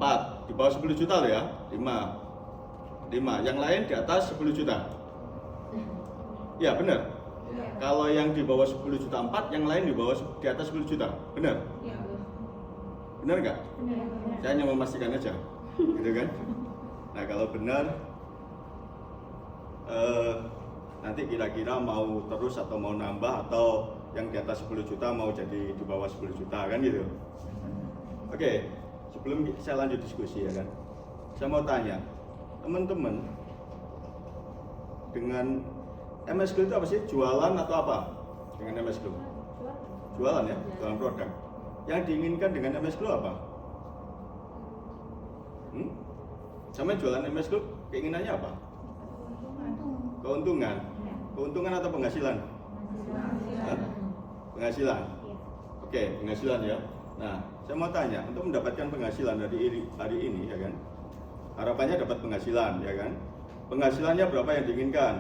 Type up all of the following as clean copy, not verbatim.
4, di bawah 10 juta loh ya, 5. Yang lain di atas 10 juta. Ya benar. Kalau yang di bawah 10 juta 4, yang lain di atas 10 juta. Benar? Benar nggak? Saya hanya memastikan aja, gitu kan? Nah kalau benar, nanti kira-kira mau terus atau mau nambah, atau yang di atas 10 juta mau jadi di bawah 10 juta kan gitu. Oke, sebelum saya lanjut diskusi ya kan, saya mau tanya teman-teman, dengan MS Glow itu apa sih? Jualan atau apa? Dengan MS Glow? Jualan ya, jualan produk. Yang diinginkan dengan MS Glow apa? Sama jualan MS Glow, keinginannya apa? Keuntungan. Keuntungan atau penghasilan? Penghasilan. Oke, penghasilan ya. Nah, saya mau tanya, untuk mendapatkan penghasilan dari hari ini ya kan, harapannya dapat penghasilan ya kan. Penghasilannya berapa yang diinginkan?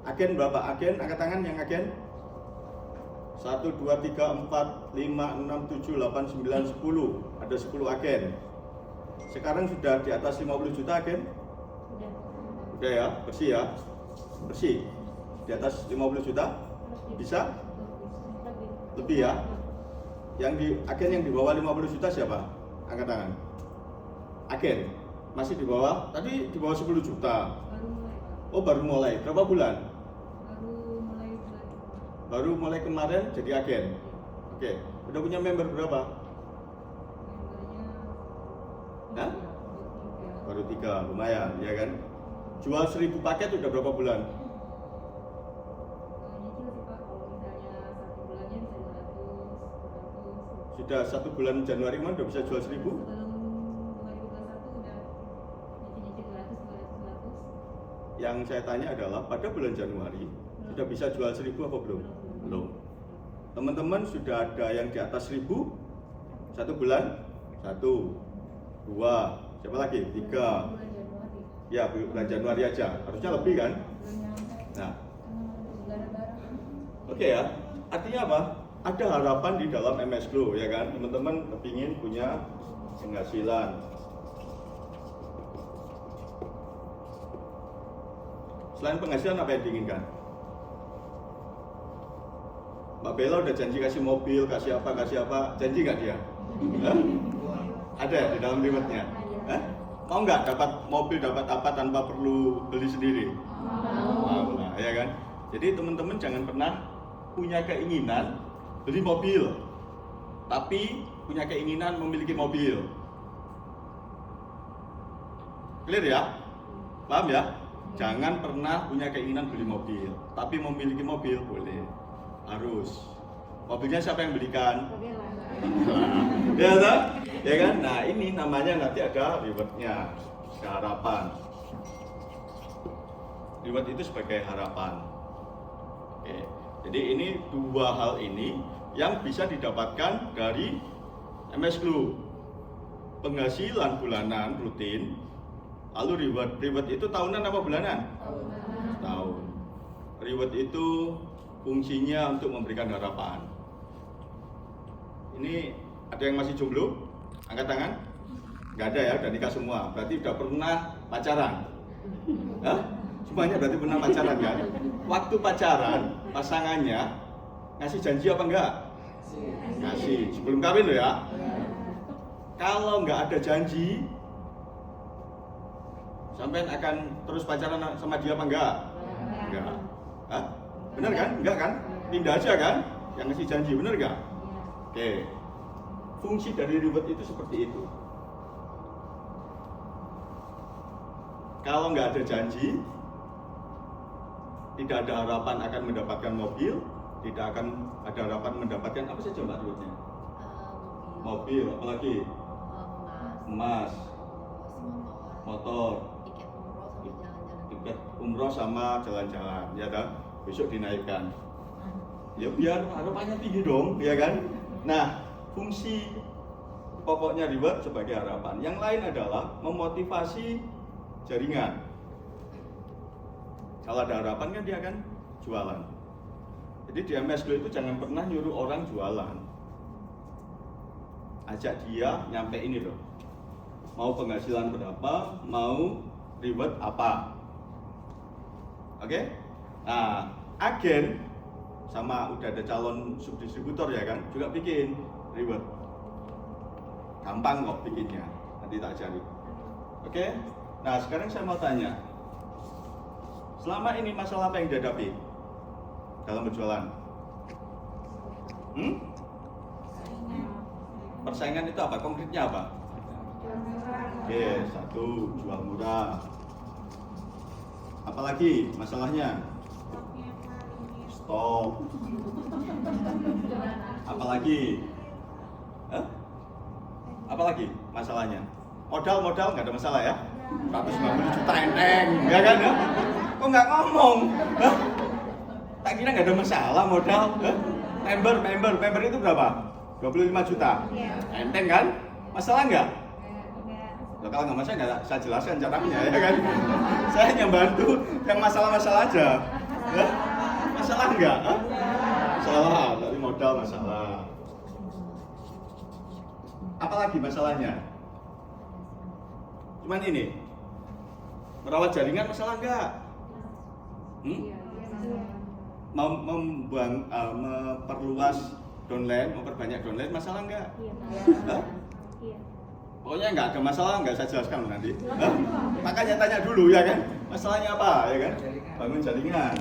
Agen berapa? Agen, angkat tangan yang agen. 1, 2, 3, 4, 5, 6, 7, 8, 9, 10. Ada 10 agen. Sekarang sudah di atas 50 juta agen? Udah ya, bersih ya. Bersih. Di atas 50 juta? Bisa? Lebih ya. Agen yang di bawah 50 juta siapa? Angkat tangan. Agen masih di bawah, tadi di bawah 10 juta. Oh, baru mulai. Berapa bulan? Baru mulai kemarin jadi agen. Oke, udah punya member berapa? Hah? Baru 3, lumayan ya kan? Jual 1000 paket udah berapa bulan? Sudah 1 bulan Januari kemarin udah bisa jual 1000? Yang saya tanya adalah pada bulan Januari sudah bisa jual 1000 apa belum? Belum. Teman-teman sudah ada yang di atas 1000 1 bulan? 1, 2, siapa lagi? 3. Ya, bulan Januari aja. Harusnya lebih kan? Nah, oke ya. Artinya apa? Ada harapan di dalam MS Glow ya kan? Teman-teman kepingin punya penghasilan. Selain penghasilan apa yang diinginkan? Mbak Bella udah janji kasih mobil, kasih apa, janji nggak dia? Hah? Ada di dalam rewardnya? Hah? Mau nggak dapat mobil, dapat apa tanpa perlu beli sendiri? Mau lah, ya kan? Jadi teman-teman jangan pernah punya keinginan beli mobil, tapi punya keinginan memiliki mobil. Clear ya? Paham ya? Jangan pernah punya keinginan beli mobil, tapi memiliki mobil boleh, harus. Mobilnya siapa yang belikan? Ya kan? Ya kan? Nah ini namanya nanti ada rewardnya, harapan. Reward itu sebagai harapan. Oke. Jadi ini dua hal ini yang bisa didapatkan dari MS Glow. Penghasilan bulanan rutin. Lalu reward itu tahunan apa bulanan? Tahun. Reward itu fungsinya untuk memberikan harapan. Ini ada yang masih jomblo? Angkat tangan. Nggak ada ya, udah nikah semua. Berarti udah pernah pacaran. Hah? Semuanya berarti pernah pacaran kan? Waktu pacaran, pasangannya ngasih janji apa enggak? Ngasih. Sebelum kawin loh ya. Kalau nggak ada janji, sampean akan terus pacaran sama dia apa enggak? Enggak. Hah? Bener kan? Enggak kan? Pindah aja kan? Yang ngasih janji, bener enggak? Oke. Fungsi dari reward itu seperti itu. Kalau nggak ada janji, tidak ada harapan akan mendapatkan mobil, tidak akan ada harapan mendapatkan apa saja mbak rewardnya? Mobil, apalagi? Emas, motor, tiket umroh sama jalan-jalan, ya kan? Besok dinaikkan. Ya biar harapannya tinggi dong, ya kan? Nah, fungsi pokoknya reward sebagai harapan. Yang lain adalah memotivasi jaringan. Kalau ada harapan kan dia akan jualan. Jadi di MS Glow itu jangan pernah nyuruh orang jualan. Ajak dia nyampe ini loh. mau penghasilan berapa, mau reward apa. Oke? Nah, agen sama udah ada calon subdistributor ya kan, juga bikin reward. Gampang kok bikinnya, nanti tak cari. Oke? Nah, sekarang saya mau tanya, selama ini masalah apa yang dihadapi dalam berjualan? Persaingan itu apa? Konkretnya apa? Oke, satu, jual murah. Apalagi masalahnya? Stok. Apalagi? Apalagi masalahnya? Modal nggak ada masalah ya? 190 juta enteng, ya kan ya? Kok nggak ngomong? Tak kira nggak ada masalah modal. Member itu berapa? 25 juta. Enteng kan? Masalah nggak? Nah, kalau nggak masalah nggak saya jelaskan caranya ya kan? Saya hanya bantu yang masalah-masalah aja. Masalah nggak? Masalah, tapi modal masalah. Apalagi masalahnya? Cuman ini, merawat jaringan masalah nggak? Memperluas downline, memperbanyak downline masalah nggak? Pokoknya nggak ada masalah, nggak saya jelaskan nanti. Makanya tanya dulu ya kan, masalahnya apa ya kan? Bangun jaringan.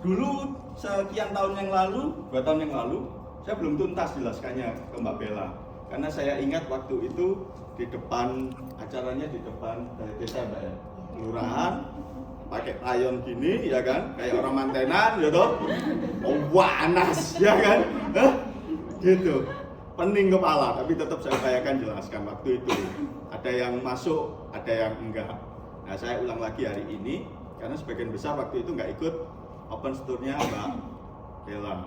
Dulu sekian tahun yang lalu, 2 tahun yang lalu, saya belum tuntas jelaskannya ke Mbak Bella. Karena saya ingat waktu itu di depan acaranya di depan balai desa Mbak ya, kelurahan, pakai rayon gini ya kan, kayak orang mantenan gitu, panas ya kan, gitu, pening kepala, tapi tetap saya upayakan jelaskan waktu itu. Ada yang masuk, ada yang enggak. Nah saya ulang lagi hari ini, karena sebagian besar waktu itu nggak ikut open store-nya Mbak Bella.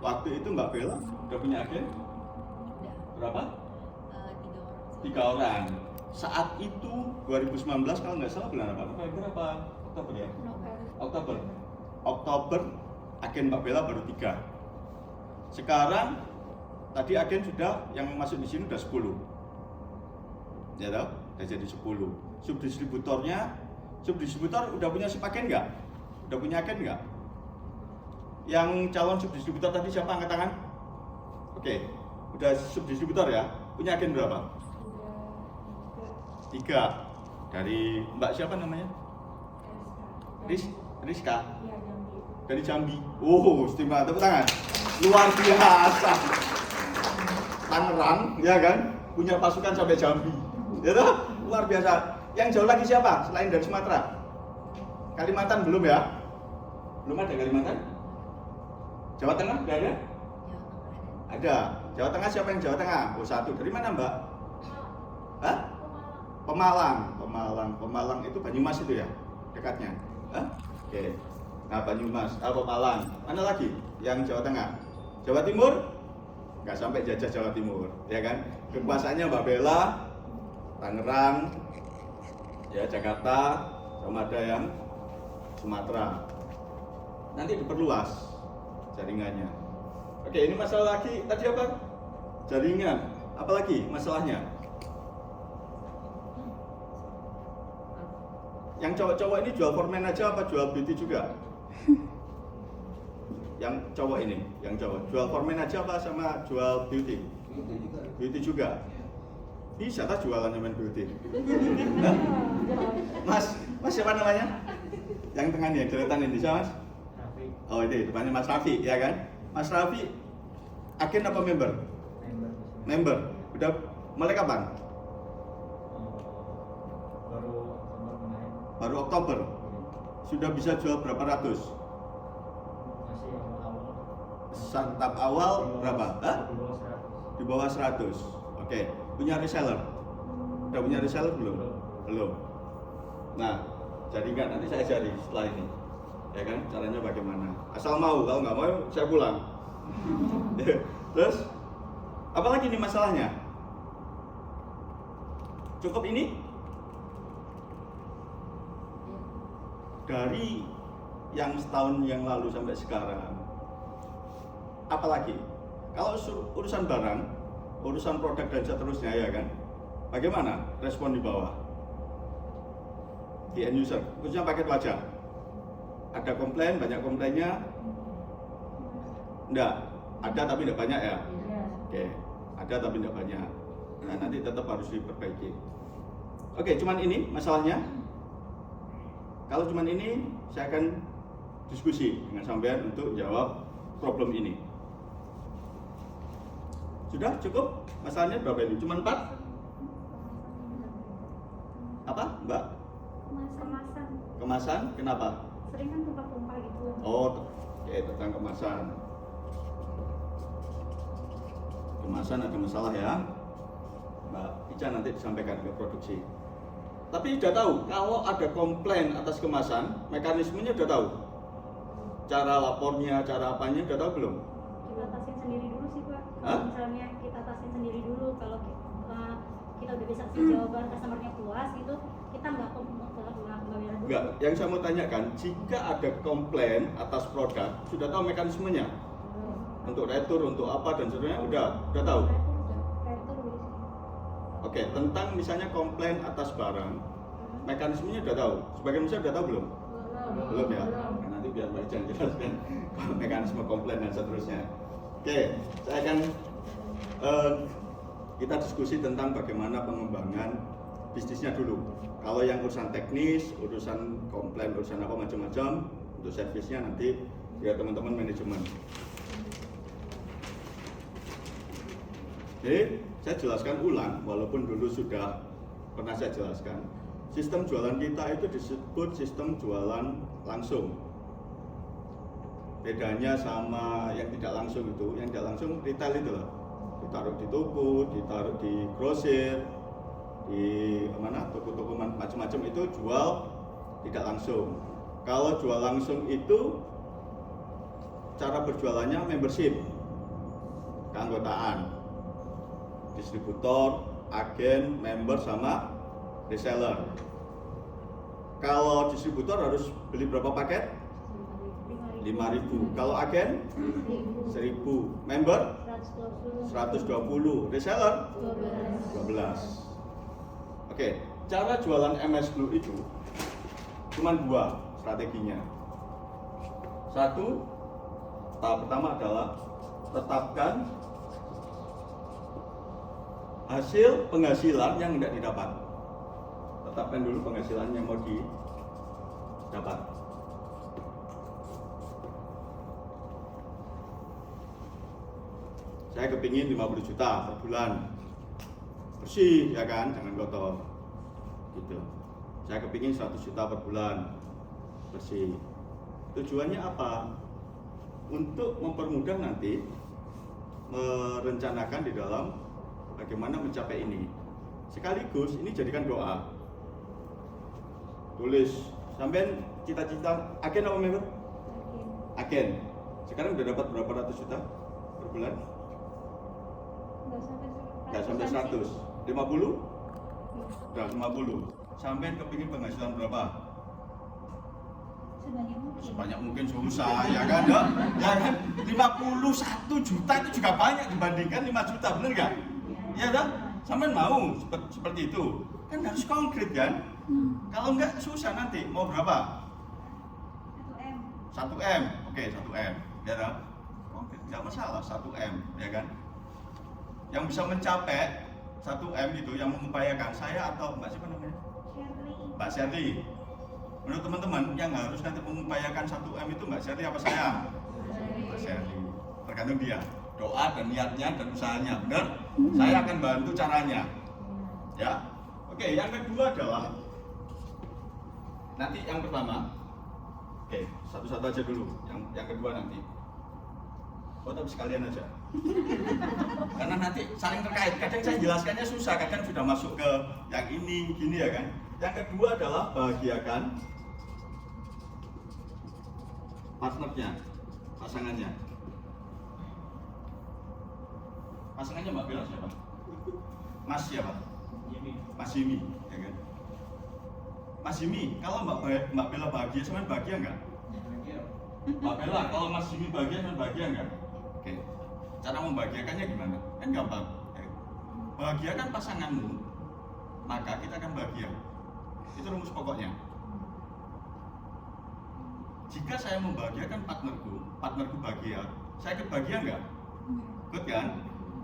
Waktu itu Mbak Bella udah punya agen? Berapa? 3 orang. Saat itu 2019 kalau nggak salah bulan apa? November apa? Oktober ya? Oktober agen Mbak Bella baru 3. Sekarang tadi agen sudah yang masuk di sini udah 10. Ya toh? Udah jadi 10. Subdistributor udah punya sepaken nggak? Udah punya agen nggak? Yang calon subdistributor tadi siapa angkat tangan? Oke, udah subdistributor ya. Punya agen berapa? 3. Dari Mbak siapa namanya? Rizka. Dari Jambi. Oh, istimewa, tepuk tangan. Luar biasa. Tangerang, ya kan? Punya pasukan sampai Jambi. Ya toh? Luar biasa. Yang jauh lagi siapa? Selain dari Sumatera? Kalimantan belum ya? Belum ada Kalimantan? Jawa Tengah nggak ada? Ada. Jawa Tengah siapa yang Jawa Tengah? Oh, 1. Dari mana Mbak? Hah? Pemalang itu Banyumas itu ya? Dekatnya? Hah? Oke. Nah, Banyumas, Pemalang. Mana lagi yang Jawa Tengah? Jawa Timur? Nggak sampai jajah Jawa Timur, ya kan? Kekuasaannya Mbak Bella, Tangerang, ya Jakarta, sama ada yang Sumatera. Nanti diperluas jaringannya. Oke, ini masalah lagi tadi apa? Jaringan. Apalagi masalahnya? Yang cowok-cowok ini jual formen aja apa jual beauty juga? Yang cowok ini, yang cowok jual formen aja apa sama jual beauty? Beauty juga. Bisa tak jualannya main beauty? Mas siapa namanya? Yang tengah nih, yang kelihatan ini siapa Mas? Oh ini depannya Mas Raffi, ya kan? Mas Raffi, agen apa member? Member. Udah mulai kapan? Baru Oktober. Sudah bisa jual berapa ratus? Santap awal berapa? Hah? Di bawah 100. Oke. Punya reseller? Udah punya reseller belum? Belum. Nah, jaringan nanti saya ajari setelah ini. Ya kan? Caranya bagaimana? Asal mau, kalau nggak mau saya pulang. Terus apalagi nih masalahnya? Cukup ini? Dari yang setahun yang lalu sampai sekarang, apalagi kalau urusan barang, urusan produk dan seterusnya ya kan, Bagaimana respon di bawah? Di end user, khususnya paket wajah. Ada komplain, banyak komplainnya? Enggak, ada tapi tidak banyak ya? Oke, ada tapi tidak banyak. Nah, nanti tetap harus diperbaiki. Oke, cuman ini masalahnya. Kalau cuman ini, saya akan diskusi dengan sampean untuk jawab problem ini. Sudah cukup? Masalahnya berapa ini? Cuman 4? Apa, Mbak? Kemasan. Kemasan? Kenapa? Sering kan tumpah-tumpah gitu. Oh, oke, tentang kemasan. Kemasan ada masalah ya, Mbak Ica nanti disampaikan ke produksi. Tapi sudah tahu, kalau ada komplain atas kemasan, mekanismenya sudah tahu. Cara lapornya, cara apanya sudah tahu belum? Kita tasin sendiri dulu sih Pak. Hah? Kalau misalnya kita tasin sendiri dulu, kalau kita udah bisa kasih jawaban, customer-nya puas gitu, kita nggak bayar dulu. Enggak, yang saya mau tanyakan, jika ada komplain atas produk, sudah tahu mekanismenya? Untuk retur, untuk apa dan seterusnya, udah tahu? Retur dulu sih. Oke, tentang misalnya komplain atas barang, mekanismenya udah tahu? Sebagian besar udah tahu belum? Belum ya? Nah, nanti biar Mbak Ica jelaskan mekanisme komplain dan seterusnya. Oke, saya akan kita diskusi tentang bagaimana pengembangan bisnisnya dulu. Kalau yang urusan teknis, urusan komplain, urusan apa macam-macam, untuk servisnya nanti biar teman-teman manajemen. Oke, saya jelaskan ulang, walaupun dulu sudah pernah saya jelaskan. Sistem jualan kita itu disebut sistem jualan langsung. Bedanya sama yang tidak langsung itu, yang tidak langsung retail itu loh. Ditaruh di toko, ditaruh di grosir, di mana toko-toko macam-macam itu jual tidak langsung. Kalau jual langsung itu cara berjualannya membership, keanggotaan, distributor, agen, member sama reseller. Kalau distributor harus beli berapa paket? 5.000. Kalau agen 1.000. Member 120. Reseller 12. Oke, cara jualan MS Glue itu cuma 2 strateginya. Satu, tahap pertama adalah tetapkan hasil penghasilan yang tidak didapat. Tetapkan dulu penghasilan yang mau didapat. Saya kepingin 50 juta per bulan, bersih ya kan, jangan kotor gitu. Saya kepingin 100 juta per bulan, bersih. Tujuannya apa? Untuk mempermudah nanti merencanakan di dalam bagaimana mencapai ini. Sekaligus ini jadikan doa. Tulis, sampean cita-cita agen apa member? Agen. Sekarang udah dapat berapa ratus juta per bulan? Nggak sampai 100. 50? Udah 50. Sampean kepingin penghasilan berapa? Sebanyak mungkin susah ya kan? Ya kan? 51 juta itu juga banyak dibandingkan 5 juta, bener nggak? Ya kan? Sampean mau seperti itu? Kan harus konkret kan? Kalau enggak susah nanti. Mau berapa? 1M. 1M. Oke, 1M. Ya kan? Oke, enggak masalah 1M, ya kan? Yang bisa mencapai 1M itu yang mengupayakan saya atau Mbak siapa namanya? Shirley. Mbak Shirley. Menurut teman-teman yang harus nanti mengupayakan 1M itu Mbak Shirley apa saya? Mbak Shirley. Tergantung dia. Doa dan niatnya dan usahanya, benar? Saya akan bantu caranya. Ya. Oke, yang kedua adalah nanti yang pertama. Oke, satu-satu aja dulu. Yang kedua nanti. Oh, tapi sekalian aja. Karena nanti saling terkait. Kadang saya jelaskannya susah, kadang sudah masuk ke yang ini, gini ya kan. Yang kedua adalah bahagiakan partnernya, pasangannya. Pasangannya Mbak Bella siapa? Mas siapa? Mas Yimi, ya kan? Mas Yimi, kalau Mbak Bella bahagia, sama bahagia nggak? Mbak Bella, kalau Mas Yimi bahagia, sama bahagia nggak? Oke, cara membahagiakannya gimana? Kan gampang. Bahagiakan pasanganmu maka kita akan bahagia. Itu rumus pokoknya. Jika saya membahagiakan partnerku bahagia, saya ikut bahagia nggak? Ikut kan?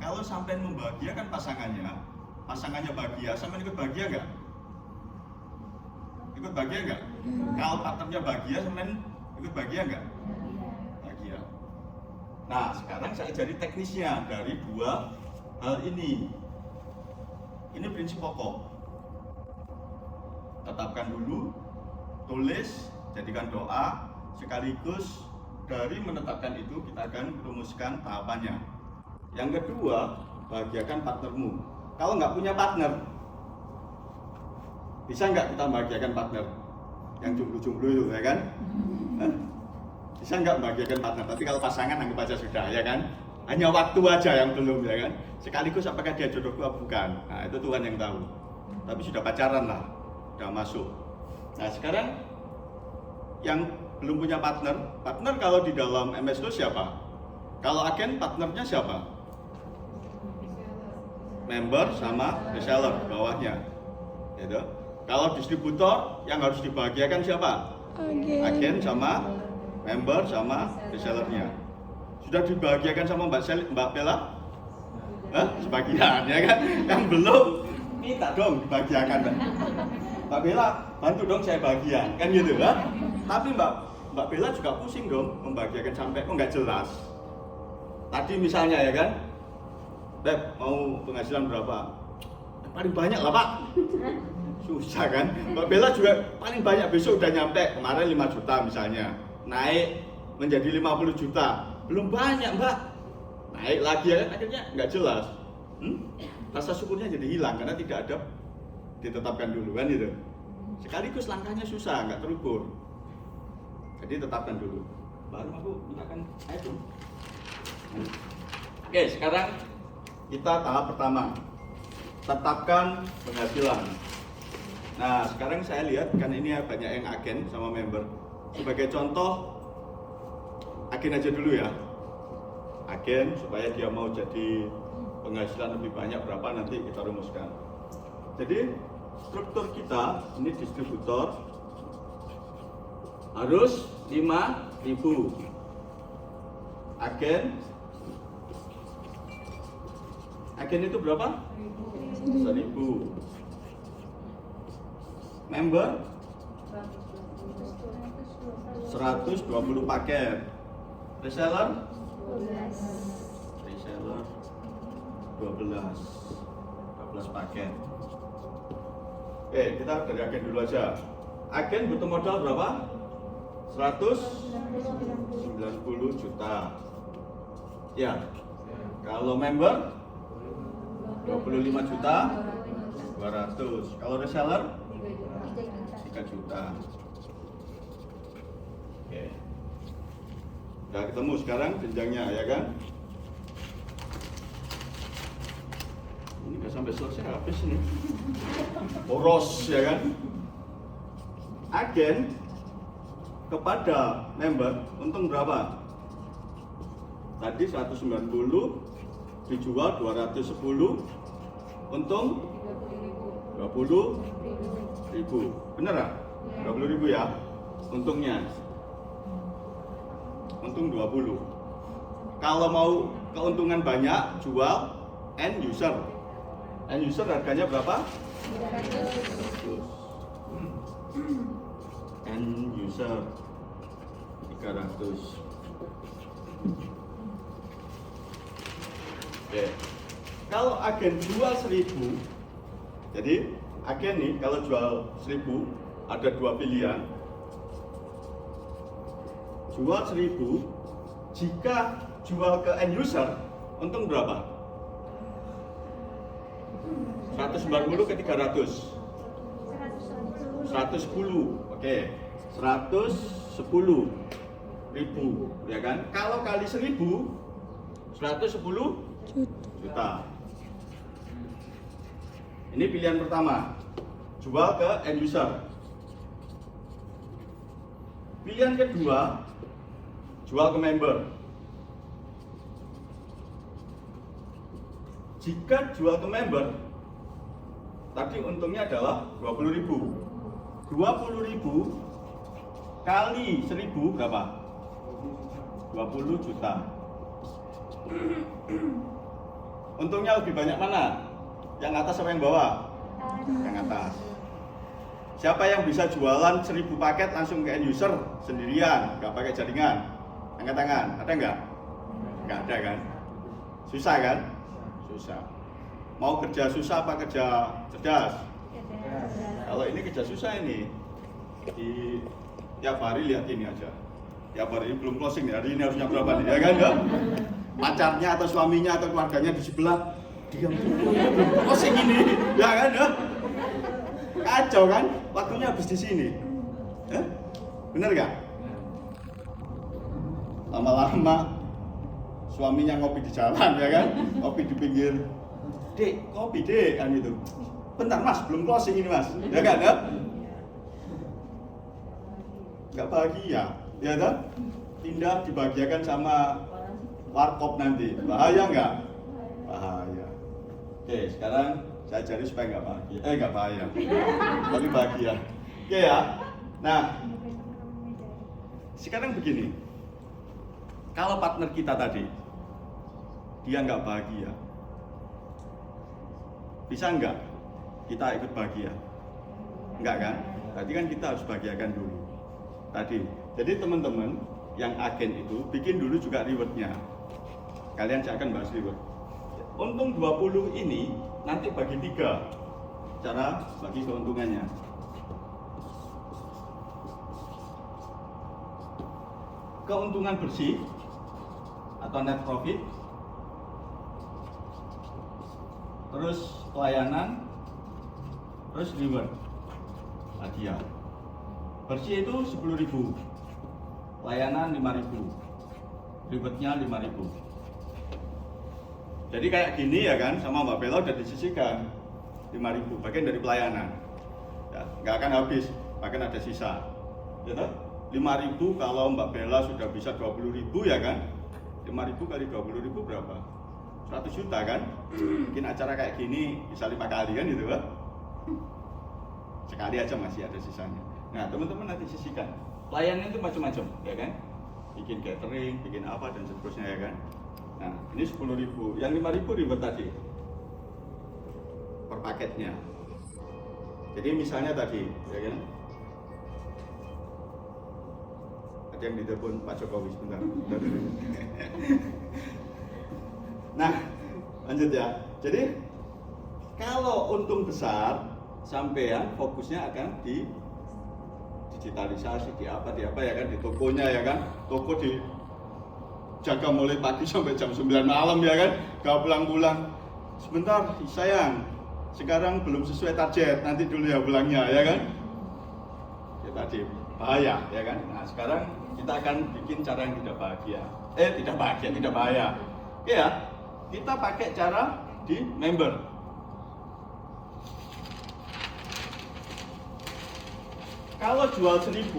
Kalau sampai membahagiakan pasangannya bahagia, sampai ikut bahagia nggak? Ikut bahagia nggak? Kalau partnernya bahagia, sampai ikut bahagia nggak? Bahagia. Nah, sekarang saya jadi teknisnya dari dua hal ini. Ini prinsip pokok. Tetapkan dulu, tulis, jadikan doa, sekaligus dari menetapkan itu kita akan rumuskan tahapannya. Yang kedua, bahagiakan partnermu. Kalau nggak punya partner, bisa nggak kita bahagiakan partner? Yang jomblo-jomblo itu, ya kan? Hah? Bisa nggak bahagiakan partner? Tapi kalau pasangan anggap aja sudah, ya kan? Hanya waktu aja yang belum, ya kan? Sekaligus apakah dia jodohku atau bukan? Nah, itu Tuhan yang tahu. Tapi sudah pacaran lah, sudah masuk. Nah, sekarang yang belum punya partner kalau di dalam MS itu siapa? Kalau agen partnernya siapa? Member sama reseller bawahnya, gitu. Kalau distributor yang harus dibahagiakan siapa? Agen sama member sama resellernya. Sudah dibahagiakan sama Mbak Bella? Sebagian, ya kan? Yang belum minta dong dibahagiakan, Mbak Bella, bantu dong saya bahagia, kan gitu kan? Tapi Mbak Bella juga pusing dong membahagiakan sampai kok nggak jelas. Tadi misalnya, ya kan, Beb mau penghasilan berapa? Paling banyak lah Pak. Susah kan? Mbak Bella juga paling banyak, besok udah nyampe, kemarin 5 juta misalnya, naik menjadi 50 juta, belum banyak Mbak, naik lagi, ya kan? Akhirnya nggak jelas. Rasa syukurnya jadi hilang karena tidak ada ditetapkan dulu, kan gitu. Sekaligus langkahnya susah, nggak terukur. Jadi tetapkan dulu, baru aku mintakan itu. Oke, sekarang kita tahap pertama, tetapkan penghasilan. Nah, sekarang saya lihat kan ini banyak yang agen sama member. Sebagai contoh, agen aja dulu ya. Agen supaya dia mau jadi penghasilan lebih banyak berapa nanti kita rumuskan. Jadi struktur kita ini distributor harus 5.000. Agen itu berapa? 1.000. Member 120 paket. Reseller 12 paket. Oke, kita dari agen dulu aja. Agen butuh modal berapa? 190 juta. Ya. Kalau member 25 juta 200. Kalau reseller 3 juta. Oke. Udah ketemu sekarang jenjangnya, ya kan? Ini udah sampai selesai habis nih. Boros, ya kan? Agen kepada member untung berapa? Tadi 190 dijual 210, untung 20.000. Bener nggak? 20.000 ya untungnya. Untung 20. Kalau mau keuntungan banyak, jual end user. End user harganya berapa? 300. End user 300. Oke. Kalau agen jual 1.000, jadi agen nih kalau jual 1.000 ada dua pilihan. Jual 1.000, jika jual ke end user untung berapa? 190 ke 300. 110. Oke. 110.000, ya kan? Kalau kali 1.000 110 juta. Ini pilihan pertama, jual ke end user. Pilihan kedua, jual ke member. Jika jual ke member, tadi untungnya adalah 20.000. 20.000 kali 1.000 berapa? 20 juta. Untungnya lebih banyak mana? Yang atas apa yang bawah? Yang atas. Siapa yang bisa jualan 1.000 paket langsung ke end user sendirian, nggak pakai jaringan? Angkat tangan, ada nggak? Nggak ada kan? Susah kan? Susah. Mau kerja susah apa kerja cerdas? Kalau ini kerja susah ini. Di tiap hari lihat ini aja. Tiap hari ini belum closing nih, hari ini harusnya berapa nih, ya kan? Ya? Pacarnya atau suaminya atau keluarganya di sebelah, diam dulu, belum closing ini, ya kan? Ya? Kacau kan? Waktunya habis di sini. Bener gak? Lama-lama suaminya ngopi di jalan, ya kan? Ngopi di pinggir. Dek, kopi dek, kan gitu. Bentar mas, belum closing ini mas, ya kan? Ya? Gak bahagia, ya kan? Tindak dibahagiakan sama warkop nanti, bahaya nggak? Bahaya. Oke, sekarang saya cari supaya nggak bahagia, nggak bahaya, tapi bahagia. Oke ya. Nah, sekarang begini, kalau partner kita tadi dia nggak bahagia, bisa nggak kita ikut bahagia? Nggak kan? Tadi kan kita harus bahagiakan dulu. Tadi, jadi teman-teman yang agen itu bikin dulu juga rewardnya. Kalian saya akan bahas reward. Untung 20 ini nanti bagi 3 cara bagi keuntungannya. Keuntungan bersih atau net profit, terus pelayanan, terus reward, hadiah. Bersih itu 10.000, pelayanan 5.000, rewardnya 5.000. Jadi kayak gini ya kan, sama Mbak Bella udah disisihkan 5.000, bagian dari pelayanan. Ya, nggak akan habis, bahkan ada sisa. Gitu? 5.000 kalau Mbak Bella sudah bisa 20.000 ya kan? 5.000 kali 20.000 berapa? 100 juta kan? Bikin acara kayak gini bisa 5 kali kan gitu kan? Sekali aja masih ada sisanya. Nah teman-teman nanti sisihkan. Pelayanan itu macam-macam ya kan? Bikin catering, bikin apa dan seterusnya ya kan? Nah ini 10.000, yang 5.000 reward tadi per paketnya. Jadi misalnya tadi ya kan? Ada yang ditelepon Pak Jokowi sebentar. Nah lanjut ya. Jadi kalau untung besar, sampean fokusnya akan di digitalisasi, di apa ya kan, di tokonya ya kan. Toko dijaga mulai pagi sampai jam 9 malam ya kan. Gak pulang-pulang. Sebentar sayang, sekarang belum sesuai target, nanti dulu ya pulangnya ya kan. Ya tadi bahaya ya kan. Nah sekarang kita akan bikin cara yang tidak bahagia. Tidak bahaya. Oke ya, kita pakai cara di member. Kalau jual 1.000,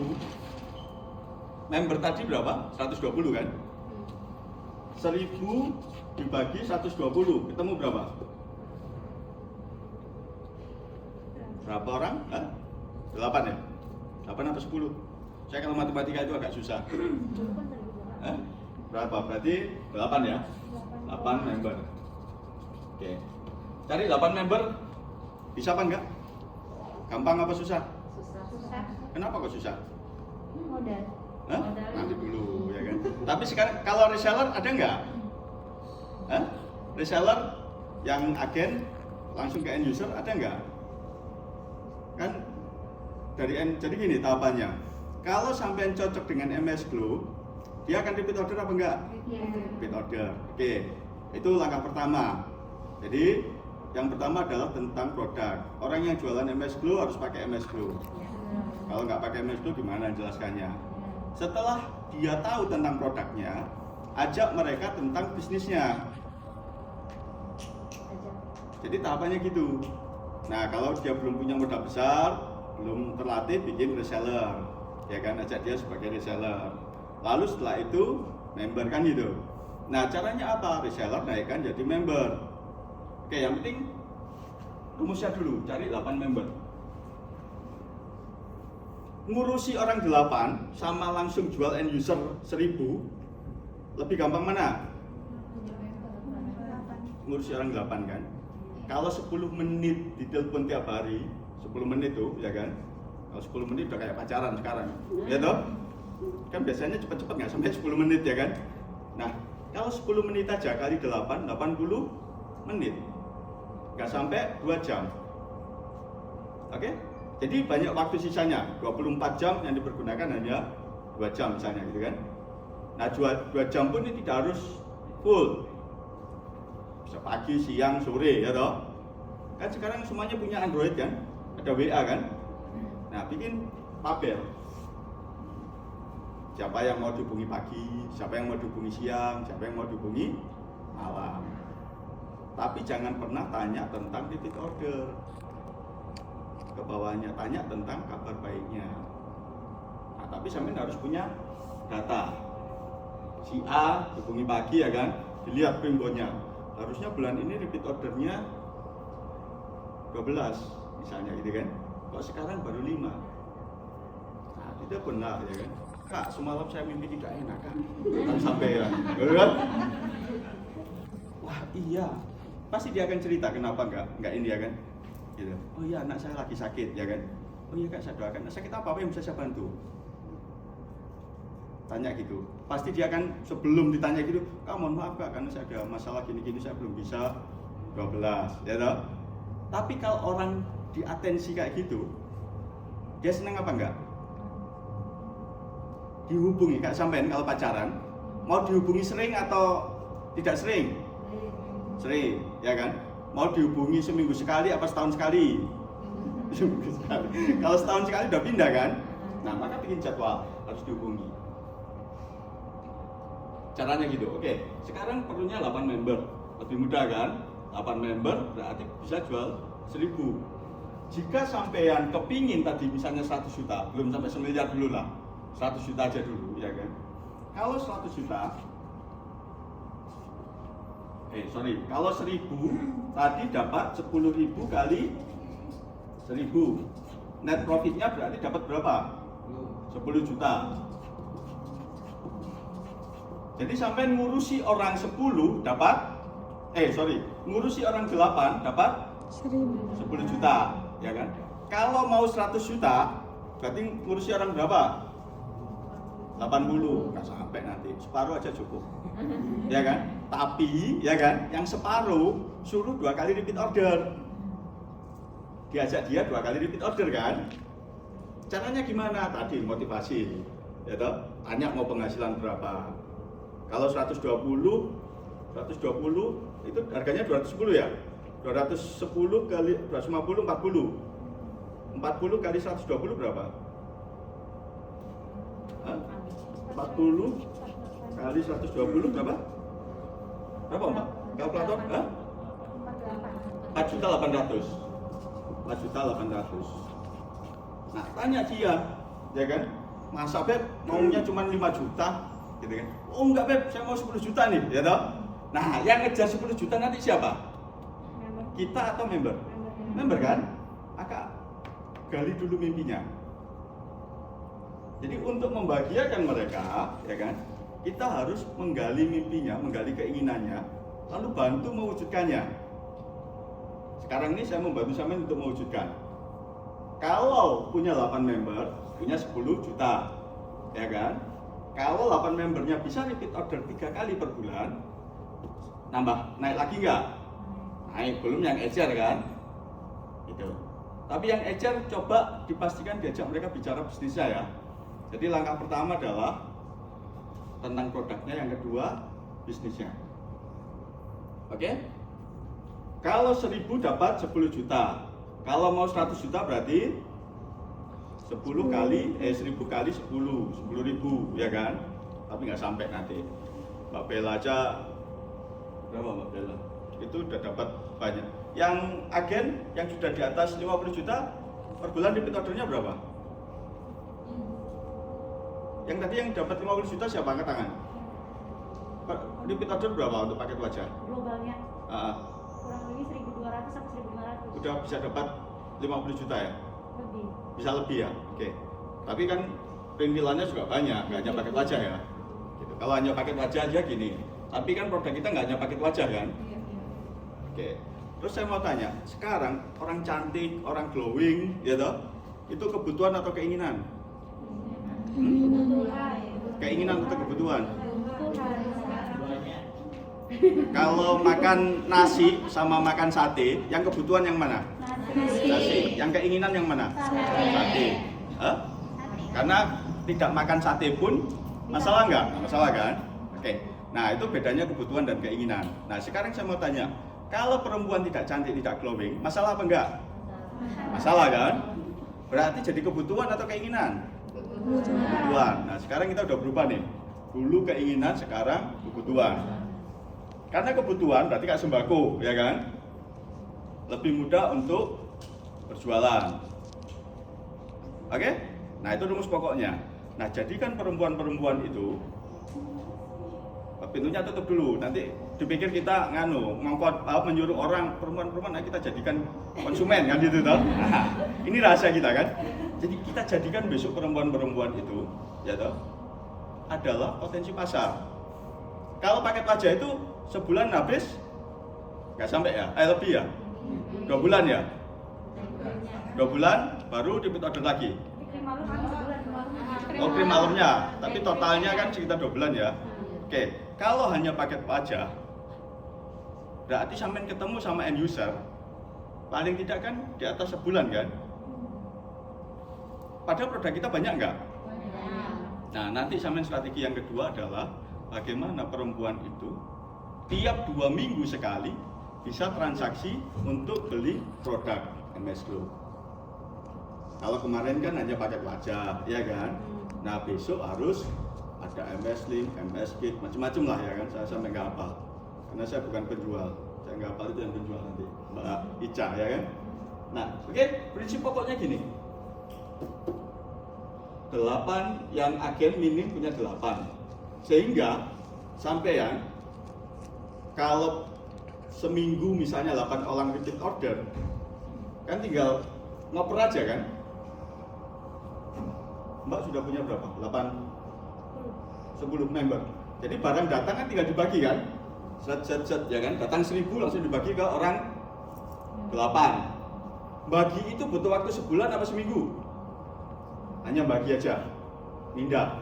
member tadi berapa? 120 kan? 1.000 dibagi 120, ketemu berapa? Berapa orang? 8 ya? 8 atau 10? Saya kalau matematika itu agak susah. Berapa? Berarti 8 ya? 8 member. Oke. Cari 8 member, bisa apa enggak? Gampang apa susah? Susah. Kenapa kok susah? Modal. Nanti dulu ya kan. Tapi sekarang kalau reseller ada nggak? Reseller yang agen langsung ke end user ada nggak? Kan jadi gini tahapannya. Kalau sampai cocok dengan MS Glow, dia akan repeat order apa enggak? Repeat order. Oke, itu langkah pertama. Jadi yang pertama adalah tentang produk. Orang yang jualan MS Glow harus pakai MS Glow. Kalau nggak pakai MS Glow gimana jelaskannya? Setelah dia tahu tentang produknya, ajak mereka tentang bisnisnya. Jadi tahapannya gitu. Nah kalau dia belum punya modal besar, belum terlatih, bikin reseller, ya kan, ajak dia sebagai reseller. Lalu setelah itu member kan gitu. Nah caranya apa? Reseller naikkan jadi member. Oke, yang penting rumusnya dulu, cari 8 member. Ngurusi orang 8 sama langsung jual end user 1000, lebih gampang mana? Ngurusi orang 8 kan. Kalau 10 menit ditelepon tiap hari, 10 menit tuh ya kan. Kalau 10 menit udah kayak pacaran sekarang, ya toh? Kan biasanya cepet-cepet nggak sampai 10 menit ya kan. Nah, kalau 10 menit aja kali 8, 80 menit, nggak sampai 2 jam. Oke? Jadi banyak waktu sisanya, 24 jam yang dipergunakan hanya 2 jam misalnya gitu kan. Nah 2 jam pun ini tidak harus full, bisa pagi, siang, sore ya toh. Kan sekarang semuanya punya Android kan, ada WA kan. Nah bikin tabel, siapa yang mau dihubungi pagi, siapa yang mau dihubungi siang, siapa yang mau dihubungi malam. Tapi jangan pernah tanya tentang repeat order. Ke bawahnya tanya tentang kabar baiknya. Nah, tapi sampai harus punya data. Si A hubungi pagi ya kan, dilihat printcode-nya. Harusnya bulan ini repeat ordernya 12 misalnya gitu kan. Kok sekarang baru 5. Nah, tidak benar ya kan. Kak, semalam saya mimpi tidak enak kan. Sampai ya. Kan? Wah, iya. Pasti dia akan cerita kenapa enggak ini ya kan. Gitu. Oh iya anak saya lagi sakit ya kan. Oh iya kak saya doakan. Sakit apa yang bisa saya bantu? Tanya gitu. Pasti dia akan sebelum ditanya gitu, kak mohon maaf kak karena saya ada masalah gini-gini saya belum bisa 12 ya toh. Tapi kalau orang diatensi kayak gitu, dia senang apa enggak? Dihubungi kak sampean kalau pacaran, mau dihubungi sering atau tidak sering? Sering, ya kan? Mau dihubungi seminggu sekali apa setahun sekali? Seminggu sekali. Kalau setahun sekali udah pindah kan? Nah maka bikin jadwal harus dihubungi. Caranya gitu. Oke, sekarang perlunya 8 member. Lebih mudah kan? 8 member berarti bisa jual 1000. Jika sampean kepingin tadi misalnya 100 juta, belum sampai 1 miliar dulu lah. 100 juta aja dulu, ya kan? Kalau 100 juta kalau 1000 tadi dapat 10.000 kali 1000. Net profitnya berarti dapat berapa? 10 juta. Jadi sampai ngurusi orang 10 dapat ngurusi orang 8 dapat 10 juta, ya kan? Kalau mau 100 juta berarti ngurusi orang berapa? 80, nggak sampai nanti, separuh aja cukup, ya kan? Tapi, ya kan, yang separuh suruh 2 kali repeat order, diajak dia 2 kali repeat order kan? Caranya gimana? Tadi motivasi, ya toh? Tanya mau penghasilan berapa? Kalau 120 itu harganya 210 ya? 210 kali 250 40 kali 120 berapa? 40 kali 120 berapa? Berapa Mbak? Kalkulator? 4.800. 4.800. Nah, tanya dia, ya kan? Masa Beb maunya cuma 5 juta, gitu kan? Oh enggak Beb, saya mau 10 juta nih, ya toh? Nah, yang ngejar 10 juta nanti siapa? Kita atau member? Member kan? Akak gali dulu mimpinya. Jadi untuk membahagiakan mereka, ya kan, kita harus menggali mimpinya, menggali keinginannya, lalu bantu mewujudkannya. Sekarang ini saya membantu sampean untuk mewujudkan. Kalau punya 8 member, punya 10 juta, ya kan? Kalau 8 membernya bisa repeat order 3 kali per bulan, naik lagi nggak? Naik, belum yang ecer kan? Gitu. Tapi yang ecer coba dipastikan diajak mereka bicara bisnisnya ya. Jadi langkah pertama adalah tentang produknya, yang kedua bisnisnya. Oke? Kalau 1000 dapat 10 juta. Kalau mau 100 juta berarti 10 kali 1000 kali 10.000 ya kan? Tapi nggak sampai nanti. Mbak Bella aja berapa Mbak Bella? Itu udah dapat banyak. Yang agen yang sudah di atas 50 juta per bulan repeat ordernya berapa? Yang tadi yang dapat 50 juta siapa angkat tangan? Repeat order berapa untuk paket wajah? Globalnya kurang lebih 1.200 1.500 sampai 1.500. Udah bisa dapat 50 juta ya? Lebih. Bisa lebih ya? Oke. Tapi kan perintilannya juga banyak, nggak hanya paket wajah ya. Gitu. Kalau hanya paket wajah aja gini. Tapi kan produk kita nggak hanya paket wajah kan? Oke. Terus saya mau tanya, sekarang orang cantik, orang glowing, ya toh, itu kebutuhan atau keinginan? Kebutuhan. Keinginan atau kebutuhan? Kebutuhan. Kalau makan nasi sama makan sate, yang kebutuhan yang mana? Nasi. Yang keinginan yang mana? Sate. Hah? Karena tidak makan sate pun masalah nggak? Masalah kan? Oke. Nah itu bedanya kebutuhan dan keinginan. Nah sekarang saya mau tanya, kalau perempuan tidak cantik, tidak glowing, masalah apa enggak? Masalah kan? Berarti jadi kebutuhan atau keinginan? Kebutuhan. Nah sekarang kita udah berubah nih. Dulu keinginan, sekarang kebutuhan. Karena kebutuhan berarti kayak sembako, ya kan? Lebih mudah untuk berjualan. Oke? Nah itu rumus pokoknya. Nah jadikan perempuan-perempuan itu pintunya tutup dulu. Nanti dipikir kita menyuruh orang perempuan-perempuan, nah kita jadikan konsumen kan gitu toh. Nah, ini rahasia kita kan. Jadi kita jadikan besok perempuan-perempuan itu, ya toh, adalah potensi pasar. Kalau paket wajah itu sebulan habis nggak sampai ya? Lebih ya? 2 bulan ya? 2 bulan baru repeat order lagi. Oh krim malamnya, tapi totalnya kan sekitar 2 bulan ya. Oke, kalau hanya paket wajah, berarti sampai ketemu sama end user, paling tidak kan di atas sebulan kan? Padahal produk kita banyak nggak? Nah nanti sampai strategi yang kedua adalah bagaimana perempuan itu tiap 2 minggu sekali bisa transaksi untuk beli produk MS Glow. Kalau kemarin kan hanya paket wajah, ya kan? Nah besok harus ada MS Link, MS Kit, macam-macam lah ya kan. Saya sampai nggak hafal, karena saya bukan penjual. Saya nggak hafal itu yang penjual nanti, Mbak Ica ya kan. Nah, oke, prinsip pokoknya gini. 8 yang agen minim punya 8, sehingga sampean kalau seminggu misalnya 8 orang repeat order, kan tinggal ngoper aja kan. Mbak sudah punya berapa? 10 member. Jadi barang datang kan tinggal dibagi kan, set ya kan, datang 1000 langsung dibagi ke orang 8. Bagi itu butuh waktu sebulan apa seminggu? Hanya bagi aja, mindah.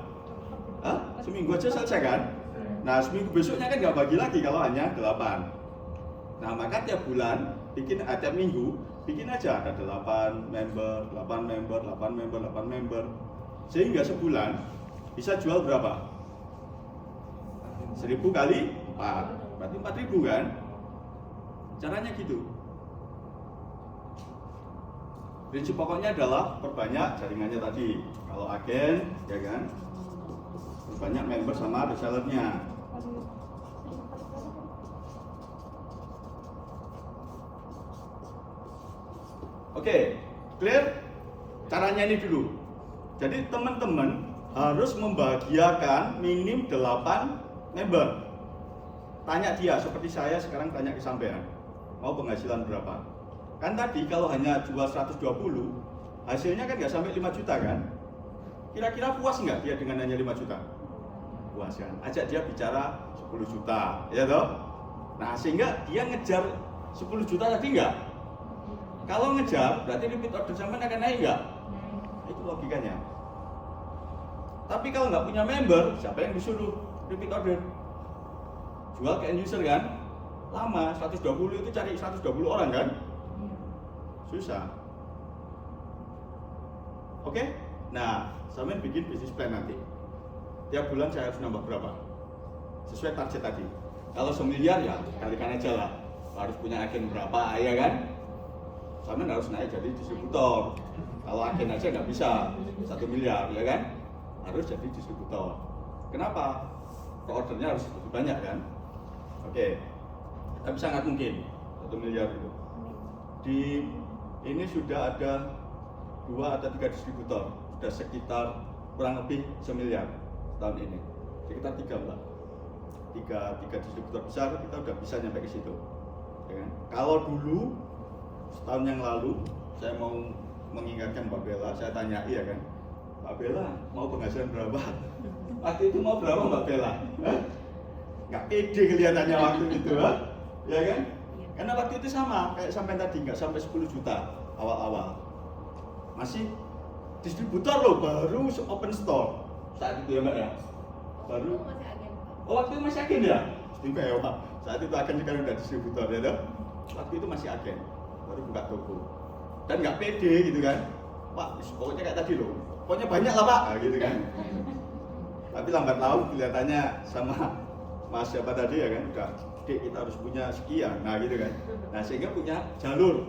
Seminggu aja selesai kan? Nah seminggu besoknya kan nggak bagi lagi kalau hanya 8. Nah maka tiap bulan bikin, tiap minggu bikin aja ada 8 member, 8 member, 8 member, 8 member, sehingga sebulan bisa jual berapa? 1000 kali 4, berarti 4000 kan? Caranya gitu. Prinsip pokoknya adalah perbanyak jaringannya tadi. Kalau agen, ya kan, perbanyak member sama resellernya. Oke, clear? Caranya ini dulu. Jadi teman-teman harus membahagiakan minim 8 member. Tanya dia, seperti saya sekarang tanya ke sampean, mau penghasilan berapa? Kan tadi kalau hanya jual 120, hasilnya kan nggak sampai 5 juta kan? Kira-kira puas nggak dia dengan hanya 5 juta? Puas kan? Ajak dia bicara 10 juta, ya toh? Nah sehingga dia ngejar 10 juta tadi nggak? Kalau ngejar, berarti repeat order sampean akan naik nggak? Itu logikanya. Tapi kalau nggak punya member, siapa yang disuruh repeat order? Jual ke end user kan? Lama, 120 itu cari 120 orang kan? Susah. Oke? Nah, sampean bikin bisnis plan nanti. Tiap bulan saya harus nambah berapa? Sesuai target tadi. Kalau 1 miliar ya kalikan aja lah. Harus punya agen berapa, ya kan? Sampean harus naik jadi distributor. Kalau agen aja nggak bisa 1 miliar, ya kan? Harus jadi distributor. Kenapa? Ordernya harus lebih banyak kan? Oke, tapi sangat mungkin 1 miliar itu. Di ini sudah ada 2 atau 3 distributor, sudah sekitar kurang lebih 1 miliar tahun ini. Sekitar 3 Mbak. 3 distributor besar kita udah bisa nyampe ke situ. Ya kan? Kalau dulu setahun yang lalu saya mau mengingatkan Mbak Bella, saya tanya iya kan, Mbak Bella mau penghasilan berapa? Waktu itu mau berapa Mbak Bella? Hah? Nggak pede kelihatannya waktu itu, ya kan? Karena waktu itu sama, kayak sampai tadi, nggak sampai 10 juta awal-awal. Masih distributor loh, baru open store saat itu ya Mbak ya? Baru? Masih agen. Oh waktu itu masih agen ya? Juga ya Pak, saat itu agen sekarang udah distributor ya toh? Waktu itu masih agen, baru buka toko. Dan nggak pede gitu kan? Pak, pokoknya kayak tadi loh, pokoknya banyak lah Pak, nah, gitu kan? Tapi lambat laun kelihatannya sama Mas siapa tadi ya kan, udah Dek, kita harus punya sekian, nah gitu kan. Nah sehingga punya jalur.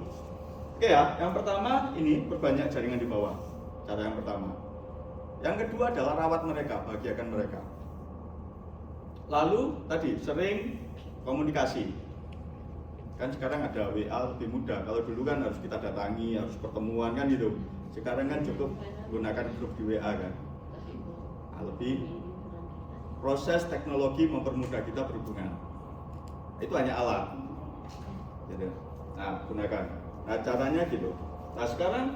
Oke ya, yang pertama ini perbanyak jaringan di bawah. Cara yang pertama. Yang kedua adalah rawat mereka, bahagiakan mereka. Lalu tadi sering komunikasi. Kan sekarang ada WA lebih mudah. Kalau dulu kan harus kita datangi, harus pertemuan kan gitu. Sekarang kan cukup gunakan grup di WA kan. Nah, lebih proses teknologi mempermudah kita berhubungan. Itu hanya alat. Gitu. Nah, gunakan. Nah, caranya gitu. Nah, sekarang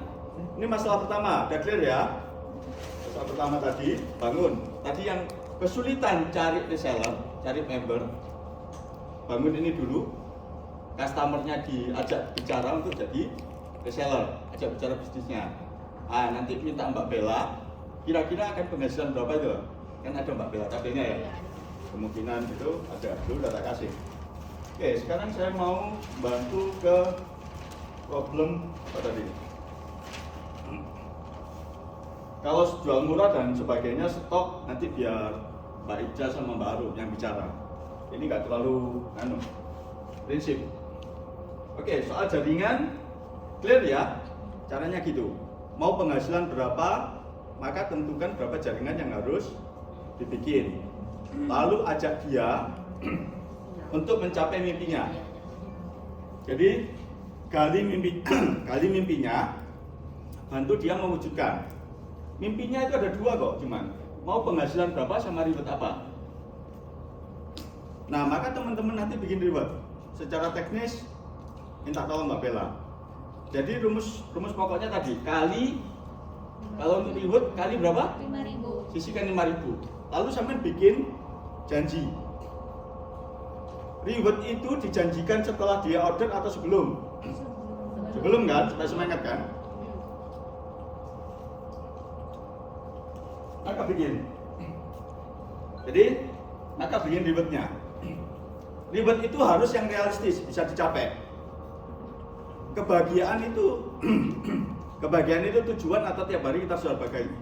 ini masalah pertama, udah clear ya? Masalah pertama tadi, bangun. Tadi yang kesulitan cari reseller, cari member. Bangun ini dulu. Customernya diajak bicara untuk jadi reseller, ajak bicara bisnisnya. Ah, nanti minta Mbak Bella, kira-kira akan penghasilan berapa itu? Kan ada Mbak Bella tabelnya ya? Kemungkinan gitu ada, dulu udah tak kasih. Oke, sekarang saya mau bantu ke problem apa tadi? Kalau jual murah dan sebagainya stok nanti biar Mbak Ica sama Mbak Arum yang bicara. Ini nggak terlalu prinsip. Oke, soal jaringan clear ya? Caranya gitu. Mau penghasilan berapa, maka tentukan berapa jaringan yang harus dibikin. Lalu ajak dia untuk mencapai mimpinya. Jadi gali mimpinya, bantu dia mewujudkan. Mimpinya itu ada dua kok, cuman mau penghasilan berapa sama reward apa. Nah, maka teman-teman nanti bikin reward. Secara teknis minta tolong Mbak Bella. Jadi rumus pokoknya tadi kali, kalau untuk reward kali berapa? 5.000. Sisihkan 5.000. Lalu sampai bikin janji. Reward itu dijanjikan setelah dia order atau sebelum? Sebelum kan, supaya semangat kan? Maka bikin. Jadi, maka bikin rewardnya. Reward itu harus yang realistis, bisa dicapai. Kebahagiaan itu tujuan atau tiap hari kita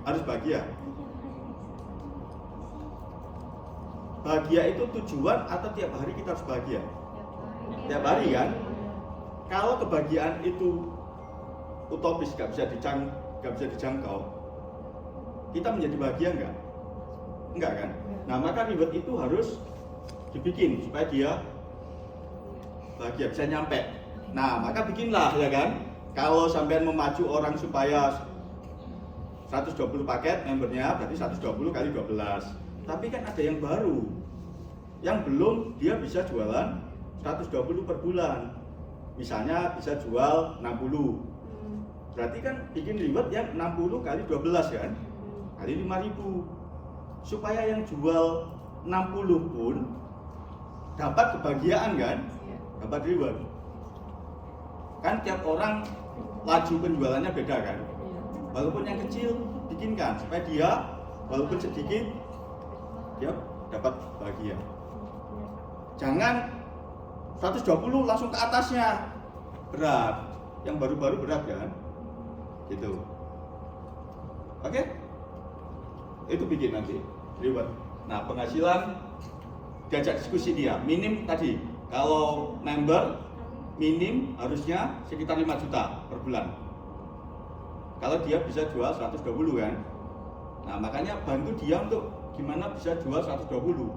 harus bahagia. Bahagia itu tujuan atau tiap hari kita harus bahagia? Tiap hari kan? Kalau kebahagiaan itu utopis, gak bisa dijangkau, kita menjadi bahagia enggak? Enggak kan? Nah, maka reward itu harus dibikin supaya dia bahagia, bisa nyampe. Nah, maka bikinlah ya kan? Kalau sampean memacu orang supaya 120 paket membernya, berarti 120 kali 12. Tapi kan ada yang baru, yang belum dia bisa jualan 120 per bulan. Misalnya bisa jual 60. Berarti kan bikin reward yang 60 kali 12 kan? Kali 5.000. Supaya yang jual 60 pun dapat kebahagiaan kan? Dapat reward. Kan tiap orang laju penjualannya beda kan? Walaupun yang kecil bikinkan supaya dia walaupun sedikit dia dapat bahagia. Jangan 120 langsung ke atasnya, berat. Yang baru-baru berat kan? Gitu. Oke? Itu bikin nanti reward. Nah, penghasilan diajak diskusi dia. Minim tadi, kalau member minim harusnya sekitar 5 juta per bulan. Kalau dia bisa jual 120 kan? Nah, makanya bantu dia untuk gimana bisa jual 120.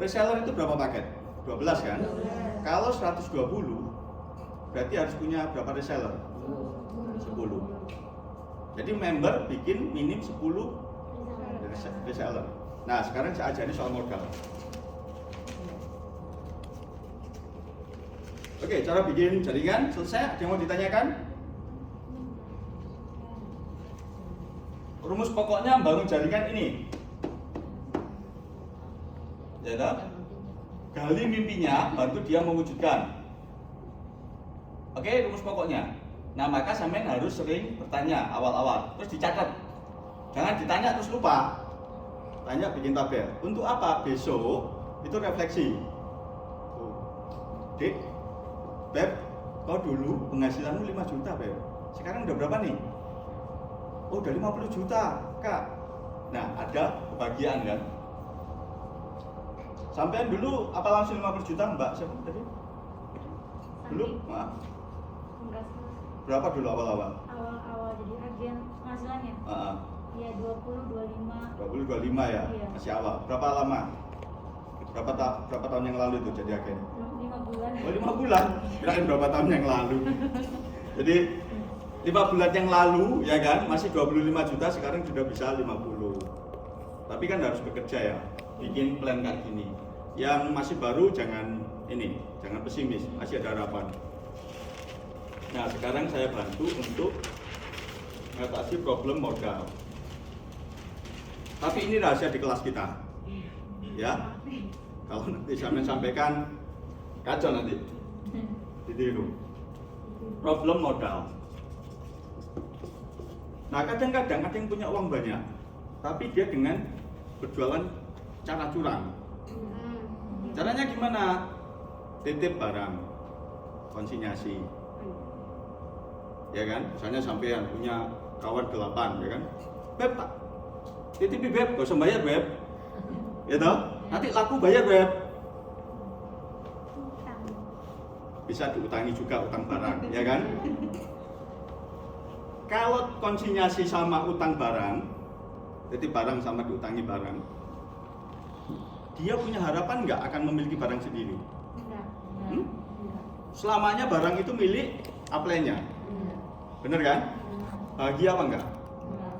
Reseller itu berapa paket? 12 kan? 12. Kalau 120 berarti harus punya berapa reseller? 10. Jadi member bikin minim 10 reseller. Nah, sekarang saya ajari soal modal. Oke, cara bikin jaringan selesai. Ada yang mau ditanyakan? Rumus pokoknya membangun jaringan ini. Ya toh? Gali mimpinya, bantu dia mewujudkan. Oke, rumus pokoknya. Nah, maka sampean harus sering bertanya awal-awal, terus dicatat. Jangan ditanya terus lupa. Tanya, bikin tabel. Untuk apa? Besok itu refleksi. Dek, Beb, kau dulu penghasilanmu 5 juta, Beb. Sekarang udah berapa nih? Oh, udah 50 juta, Kak. Nah, ada kebahagiaan kan? Sampean dulu apa langsung 50 juta, Mbak? Siapa tadi? Dulu, maaf. Enggak, Berapa dulu awal-awal? awal-awal jadi agen penghasilannya. Iya 20 25. 25 ya? Iya. Masih awal. Berapa lama? Berapa tahun yang lalu itu jadi agen? 5 bulan. Oh, 5 bulan? Kirain berapa tahun yang lalu. Jadi 5 bulan yang lalu ya kan masih 25 juta, sekarang sudah bisa 50. Tapi kan harus bekerja ya, bikin plan kayak gini. Yang masih baru jangan pesimis, masih ada harapan. Nah, sekarang saya bantu untuk mengatasi problem modal. Tapi ini rahasia di kelas kita. Ya. Kalau nanti saya sampaikan kacau nanti. Ditiru. Problem modal. Nah, kadang-kadang ada yang punya uang banyak, tapi dia dengan berjualan cara curang. Caranya gimana? Titip barang, konsinyasi. Ya kan? Misalnya sampean punya kawan 8, ya kan? Beb, tak titipi Beb, gak usah bayar Beb. Ya toh? Nanti laku bayar Beb. Bisa diutangi juga, utang barang, ya kan? Kalau konsinyasi sama utang barang, titip barang sama diutangi barang, dia punya harapan nggak akan memiliki barang sendiri? Enggak. Selamanya barang itu milik apply-nya. Bener kan? Bahagia apa enggak?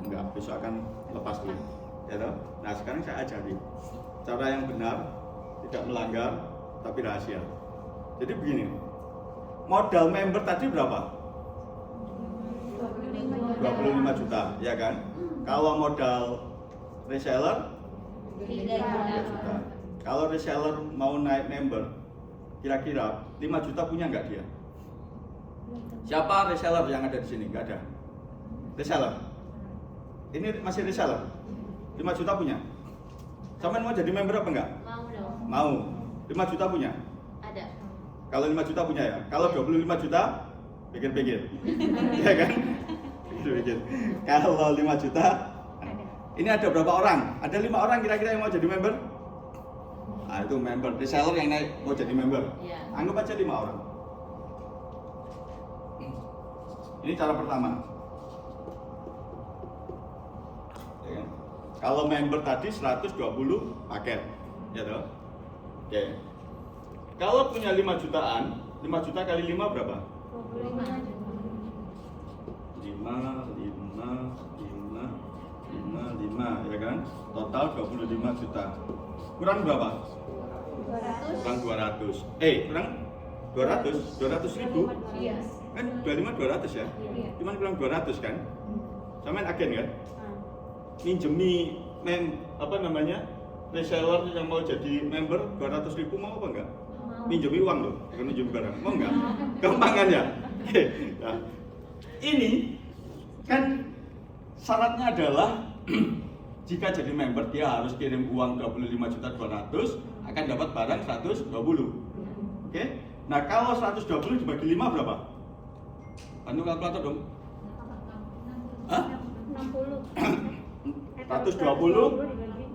Enggak, besok akan lepas dia. Ya toh? Nah, sekarang saya ajari cara yang benar, tidak melanggar, tapi rahasia. Jadi begini, modal member tadi berapa? 25 juta, ya kan? Kalau modal reseller 3 juta. Kalau reseller mau naik member, kira-kira 5 juta punya nggak dia? Siapa reseller yang ada di sini? Nggak ada. Reseller. Ini masih reseller. 5 juta punya. Sampean mau jadi member apa enggak? Mau dong. Mau. 5 juta punya. Ada. Kalau 5 juta punya ya. Kalau 25 juta, pikir-pikir. Ya kan? Pikir-pikir. Kalau 5 juta, ini ada berapa orang? Ada 5 orang kira-kira yang mau jadi member? Nah, itu member. Reseller yang naik mau jadi member. Iya. Anggap aja 5 orang. Ini cara pertama. Ya kan? Kalau member tadi 120 paket, ya toh? Oke. Kalau punya 5 jutaan, 5 juta kali 5 berapa? 25 juta. 5, ya kan? Total 25 juta. Kurang berapa? 200. Kurang 200. Kurang 200 ribu. Iya. Kan 25 200 ya? Iya. Cuman kurang 200 kan? Sampean agen kan? Ah. Minjemi reseller yang mau jadi member 200 ribu mau apa enggak? Mau. Minjemi uang loh, bukan minjem barang. Mau enggak? Gampang kan ya? Oke. Nah, ini kan syaratnya adalah jika jadi member dia harus kirim uang 25.200.000 akan dapat barang 120. Oke? Nah, kalau 120 dibagi 5 berapa? Bantu kalkulator dong. Hah? 60.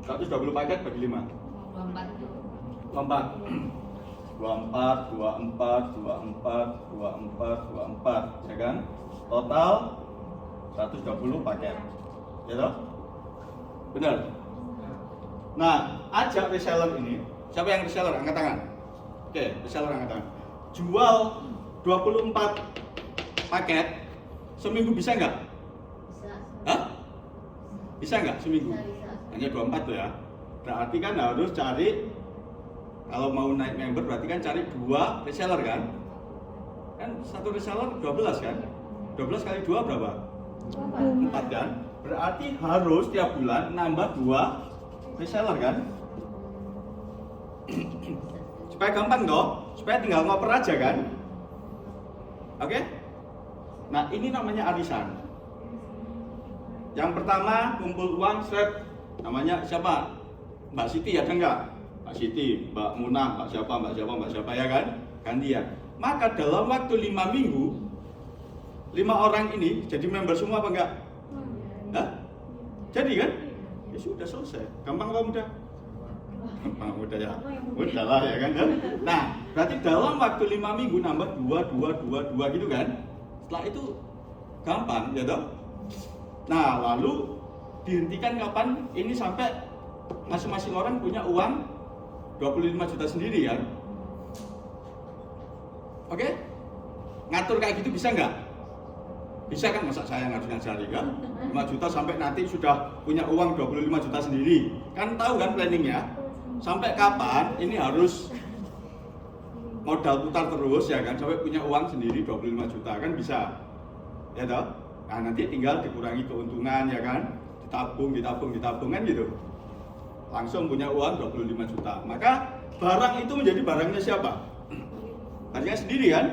120 paket bagi 5. 24. 24, ya kan? Total 120 paket. Ya toh? Benar. Nah, ajak reseller ini. Siapa yang reseller? Angkat tangan. Oke, reseller angkat tangan. Jual 24 paket seminggu bisa nggak? Bisa. Hah? Bisa nggak seminggu? Bisa. Hanya 24 tuh ya. Berarti kan harus cari, kalau mau naik member berarti kan cari 2 reseller kan? Kan satu reseller 12 kan? 12 kali 2 berapa? 4 kan? Berarti harus tiap bulan nambah 2 reseller kan? Supaya gampang toh, supaya tinggal ngoper aja kan? Oke? Nah ini namanya arisan. Yang pertama kumpul uang seret, namanya siapa? Mbak Siti ada enggak? Mbak Siti, Mbak Munah, Mbak siapa ya kan? Gantian. Maka dalam waktu 5 minggu 5 orang ini jadi member semua apa enggak? Hah? Jadi kan? Ya sudah selesai. Gampang apa mudah? Gampang mudah ya. Mudah lah ya kan? Nah, berarti dalam waktu 5 minggu nambah 2 gitu kan? Setelah itu gampang ya toh? Nah, lalu dihentikan kapan? Ini sampai masing-masing orang punya uang 25 juta sendiri kan? Oke? Ngatur kayak gitu bisa nggak? Bisa kan, masa saya ngajari kan? 5 juta sampai nanti sudah punya uang 25 juta sendiri. Kan tahu kan planningnya? Sampai kapan ini harus modal putar terus ya kan? Sampai punya uang sendiri 25 juta kan bisa. Ya toh? Nah nanti tinggal dikurangi keuntungan ya kan? Ditabung kan gitu. Langsung punya uang 25 juta. Maka barang itu menjadi barangnya siapa? Barangnya sendiri kan?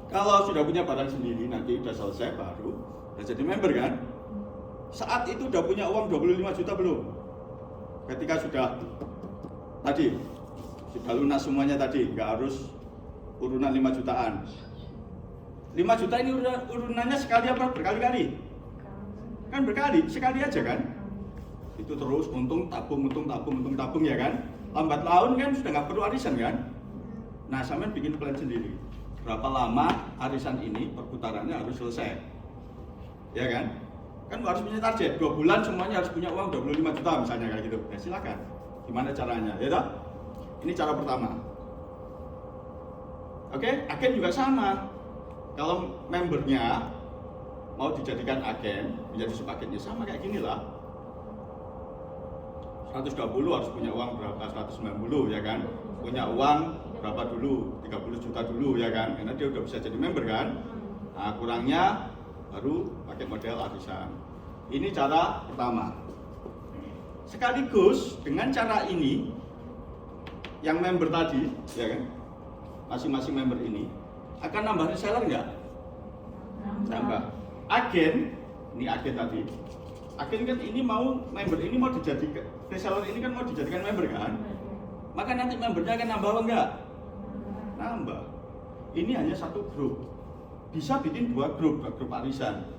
Kalau sudah punya barang sendiri, nanti udah selesai baru udah jadi member kan? Saat itu udah punya uang 25 juta belum? Ketika sudah lunas semuanya tadi, nggak harus urunan 5 jutaan. 5 juta ini urunannya sekali apa berkali-kali? Kan berkali, sekali aja kan? Itu terus untung tabung ya kan? Lambat laun kan sudah nggak perlu arisan kan? Nah, sampean bikin plan sendiri. Berapa lama arisan ini perputarannya harus selesai? Ya kan? Kan harus punya target, 2 bulan semuanya harus punya uang 25 juta misalnya kayak gitu. Ya silakan. Gimana caranya? Ya toh? Ini cara pertama. Oke, agen juga sama. Kalau membernya mau dijadikan agen, menjadi subagennya sama kayak gini lah. 120 harus punya uang berapa? 190 ya kan? Punya uang berapa dulu? 30 juta dulu ya kan? Karena dia udah bisa jadi member kan? Nah, kurangnya baru pakai model arisan. Ini cara pertama. Sekaligus dengan cara ini, yang member tadi, ya kan? Masing-masing member ini akan nambah reseller nggak? Nambah. Agen, ini agen tadi. Agen kan ini mau member ini mau dijadikan reseller ini kan mau dijadikan member kan? Maka nanti membernya akan nambah apa enggak? Nambah. Ini hanya satu grup. Bisa bikin 2 grup arisan.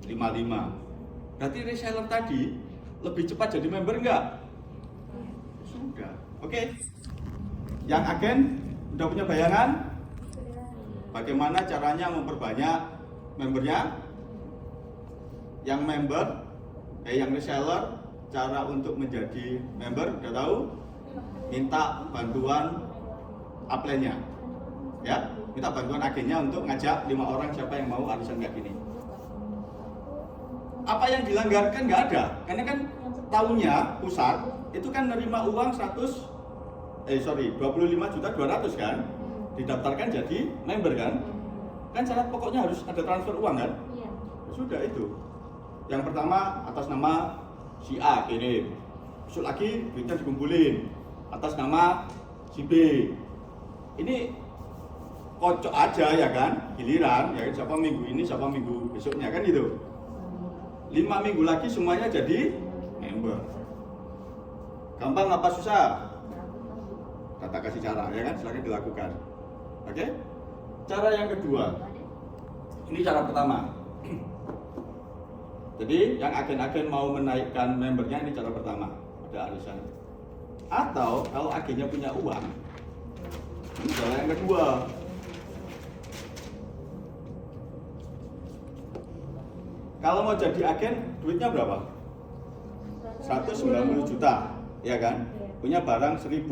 5-5. Berarti reseller tadi lebih cepat jadi member enggak? Sudah. Oke. Yang agen udah punya bayangan? Bagaimana caranya memperbanyak membernya? Yang member, yang reseller, cara untuk menjadi member udah tahu? Minta bantuan upline-nya, ya, minta bantuan agennya untuk ngajak 5 orang siapa yang mau arisan kayak gini. Apa yang dilanggarkan nggak ada, karena kan tahunnya pusat itu kan nerima uang 25.200.000 kan, didaftarkan jadi member kan syarat pokoknya harus ada transfer uang kan? Iya. Sudah itu. Yang pertama atas nama si A kirim, besok lagi duitnya dikumpulin atas nama si B. Ini kocok aja ya kan, giliran ya kan, siapa minggu ini, siapa minggu besoknya kan gitu. 5 minggu lagi semuanya jadi member. Gampang apa susah? Kata kasih cara ya kan, silakan dilakukan. Oke? Cara yang kedua. Ini cara pertama. Jadi yang agen-agen mau menaikkan membernya ini cara pertama, ada arisan. Atau kalau agennya punya uang, ini cara yang kedua. Kalau mau jadi agen, duitnya berapa? 190 juta, ya kan? Punya barang 1000.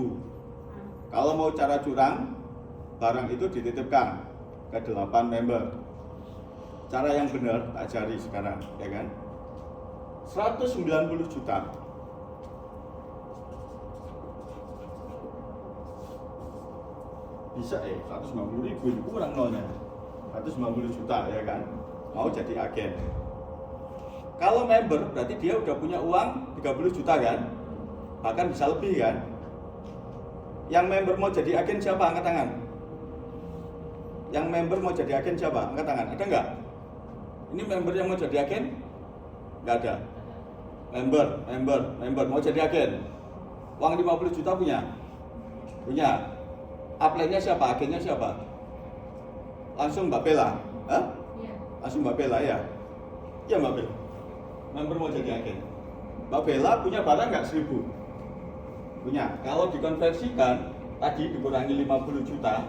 Kalau mau cara curang, barang itu dititipkan ke 8 member. Cara yang benar tak ajari sekarang, ya kan? 190 juta. bisa 190.000 itu kurang nolnya, 190 juta ya kan, mau jadi agen. Kalau member berarti dia udah punya uang 30 juta kan, bahkan bisa lebih kan. Yang member mau jadi agen siapa? Angkat tangan. Yang member mau jadi agen siapa? Angkat tangan. Ada nggak? Ini member yang mau jadi agen? Nggak ada. Member mau jadi agen. Uang 50 juta punya? Punya. Upline-nya siapa? Agennya siapa? Langsung Mbak Bella. Hah? Iya. Langsung Mbak Bella ya? Iya Mbak Bella. Member mau jadi agen. Mbak Bella punya barang nggak 1.000? Punya. Kalau dikonversikan, tadi dikurangi 50 juta,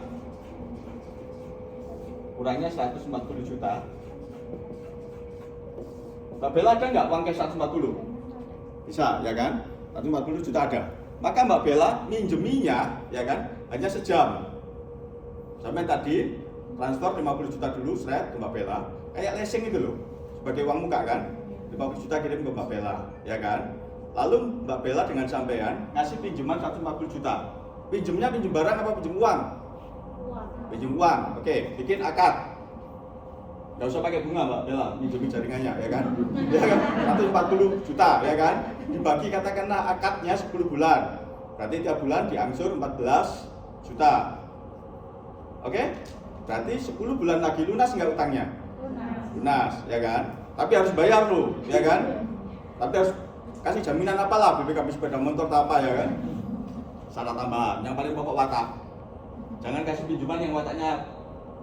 kurangnya 140 juta. Mbak Bella ada nggak uang cash 140? Bisa, ya kan? 140 juta ada. Maka Mbak Bella minjeminya, ya kan, hanya sejam. Sampai tadi transfer 50 juta dulu, seret ke Mbak Bella. Kayak leasing itu loh, sebagai uang muka kan. 50 juta kirim ke Mbak Bella, ya kan? Lalu Mbak Bella dengan sampean ngasih pinjaman 140 juta. Pinjemnya pinjem barang apa pinjem uang? Uang. Pinjem uang, oke, bikin akad. Nggak usah pakai bunga Mbak Bella, pinjemin jaringannya, ya kan? Ya kan? 140 juta, ya kan? Dibagi katakanlah akadnya 10 bulan. Berarti tiap bulan diangsur 14 juta. Oke? Berarti 10 bulan lagi lunas nggak utangnya? Lunas, ya kan? Tapi harus bayar loh, ya kan? Tapi harus kasih jaminan apalah, BPKB sepeda motor atau apa, ya kan? Syarat tambahan, yang paling pokok watak. Jangan kasih pinjaman yang wataknya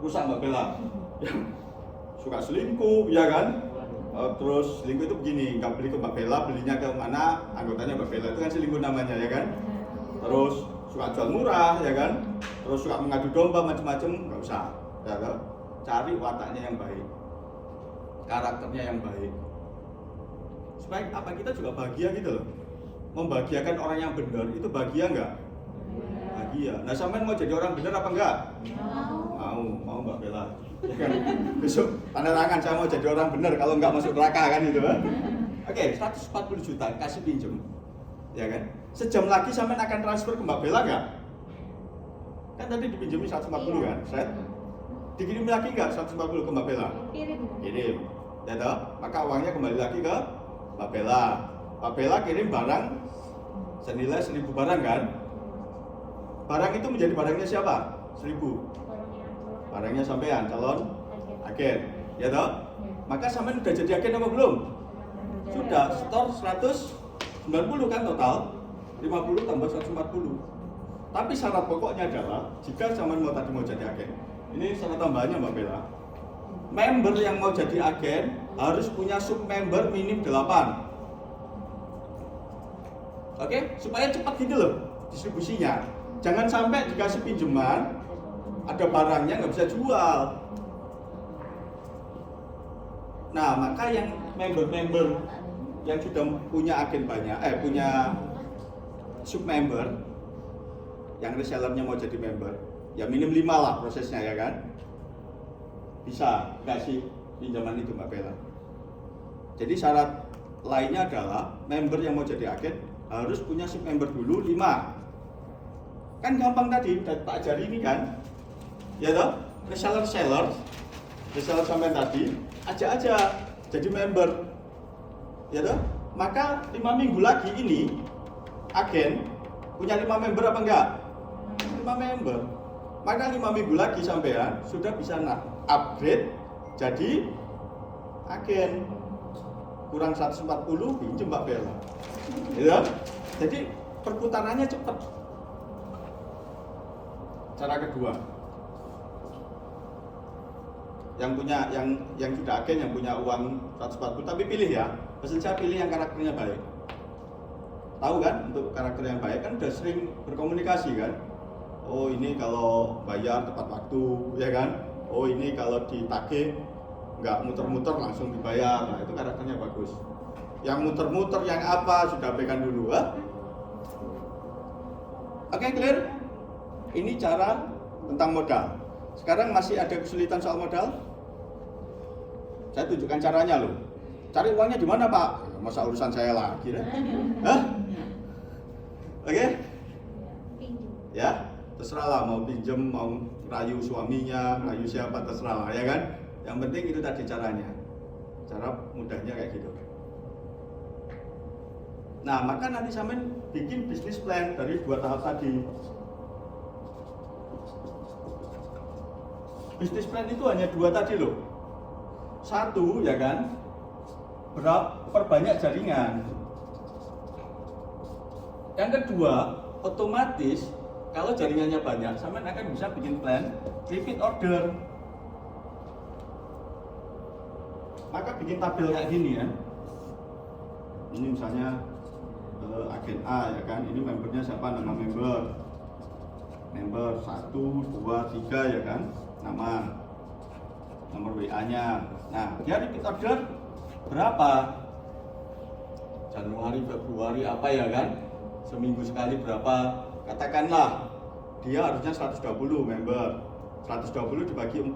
rusak Mbak Bella. Yang suka selingkuh, ya kan? Terus selingkuh itu begini, nggak beli ke Mbak Bella, belinya ke mana? Anggotanya Mbak Bella, itu kan selingkuh namanya, ya kan? Terus suka jual murah, ya kan? Terus suka mengadu domba macam-macam, nggak usah, ya kan? Cari wataknya yang baik, karakternya yang baik, supaya apa kita juga bahagia gitu loh. Membahagiakan orang yang benar itu bahagia nggak? Bahagia. Nah sampean mau jadi orang benar apa enggak? Mau Mbak Bella. Ya kan? Besok tanda tangan saya mau jadi orang benar, kalau nggak masuk neraka kan itu kan? Oke, 140 juta kasih pinjem, ya kan? Sejam lagi sampean akan transfer ke Mbak Bella nggak? Kan tadi dipinjemi 140 kan? Set. Dikirim lagi nggak 140 ke Mbak Bella? Kirim. Ya toh? Maka uangnya kembali lagi ke Mbak Bella. Mbak Bella kirim barang senilai 1.000 barang kan? Barang itu menjadi barangnya siapa? 1.000. Barangnya sampean, calon agen. Ya toh? Maka sampean udah jadi agen apa belum? Sudah, store 190 kan total. 50 tambah 140. Tapi syarat pokoknya adalah jika sampean tadi mau jadi agen, ini syarat tambahannya Mbak Bella. Member yang mau jadi agen harus punya sub member minim 8. Oke, supaya cepat gitu loh distribusinya. Jangan sampai dikasih pinjaman, ada barangnya nggak bisa jual. Nah, maka yang member-member yang sudah punya agen banyak, punya sub member, yang resellernya mau jadi member, ya minim 5 lah prosesnya, ya kan? Bisa kasih pinjaman itu Mbak Bella. Jadi syarat lainnya adalah member yang mau jadi agen harus punya sub member dulu 5. Kan gampang tadi, tak ajari ini kan? Ya toh? Reseller sampai tadi ajak aja jadi member. Ya toh? Maka 5 minggu lagi ini agen punya 5 member apa enggak? 5 member. Maka 5 minggu lagi sampean sudah bisa upgrade jadi agen. Kurang 140 pinjem Mbak Bella. Ya. Jadi perputarannya cepat. Cara kedua, yang punya yang sudah agen, yang punya uang 140, tapi pilih ya. Pesan saya pilih yang karakternya baik. Tahu kan, untuk karakter yang baik kan udah sering berkomunikasi kan. Oh ini kalau bayar tepat waktu, ya kan. Oh ini kalau ditagih nggak muter-muter langsung dibayar. Nah itu karakternya bagus. Yang muter-muter yang apa sudah abaikan dulu, ha? Oke, clear? Ini cara tentang modal. Sekarang masih ada kesulitan soal modal? Saya tunjukkan caranya loh. Cari uangnya di mana Pak? Masa urusan saya lagi deh. Hah? Oke? Ya. Terus terserah lah mau pinjem, mau rayu suaminya, rayu siapa terserah lah ya kan. Yang penting itu tadi caranya, cara mudahnya kayak gitu. Nah maka nanti sampean bikin bisnis plan dari 2 tahap tadi. Bisnis plan itu hanya 2 tadi loh. 1 ya kan, perbanyak jaringan. Yang kedua, otomatis kalau jaringannya banyak, sampean akan bisa bikin plan repeat order. Maka bikin tabel kayak gini ya. Ini misalnya agen A ya kan, ini membernya siapa, nama member 1, 2, 3 ya kan, nama, nomor WA nya. Nah dia repeat order berapa, Januari, Februari apa ya kan, seminggu sekali berapa, katakanlah dia harusnya 120 member, 120 dibagi 4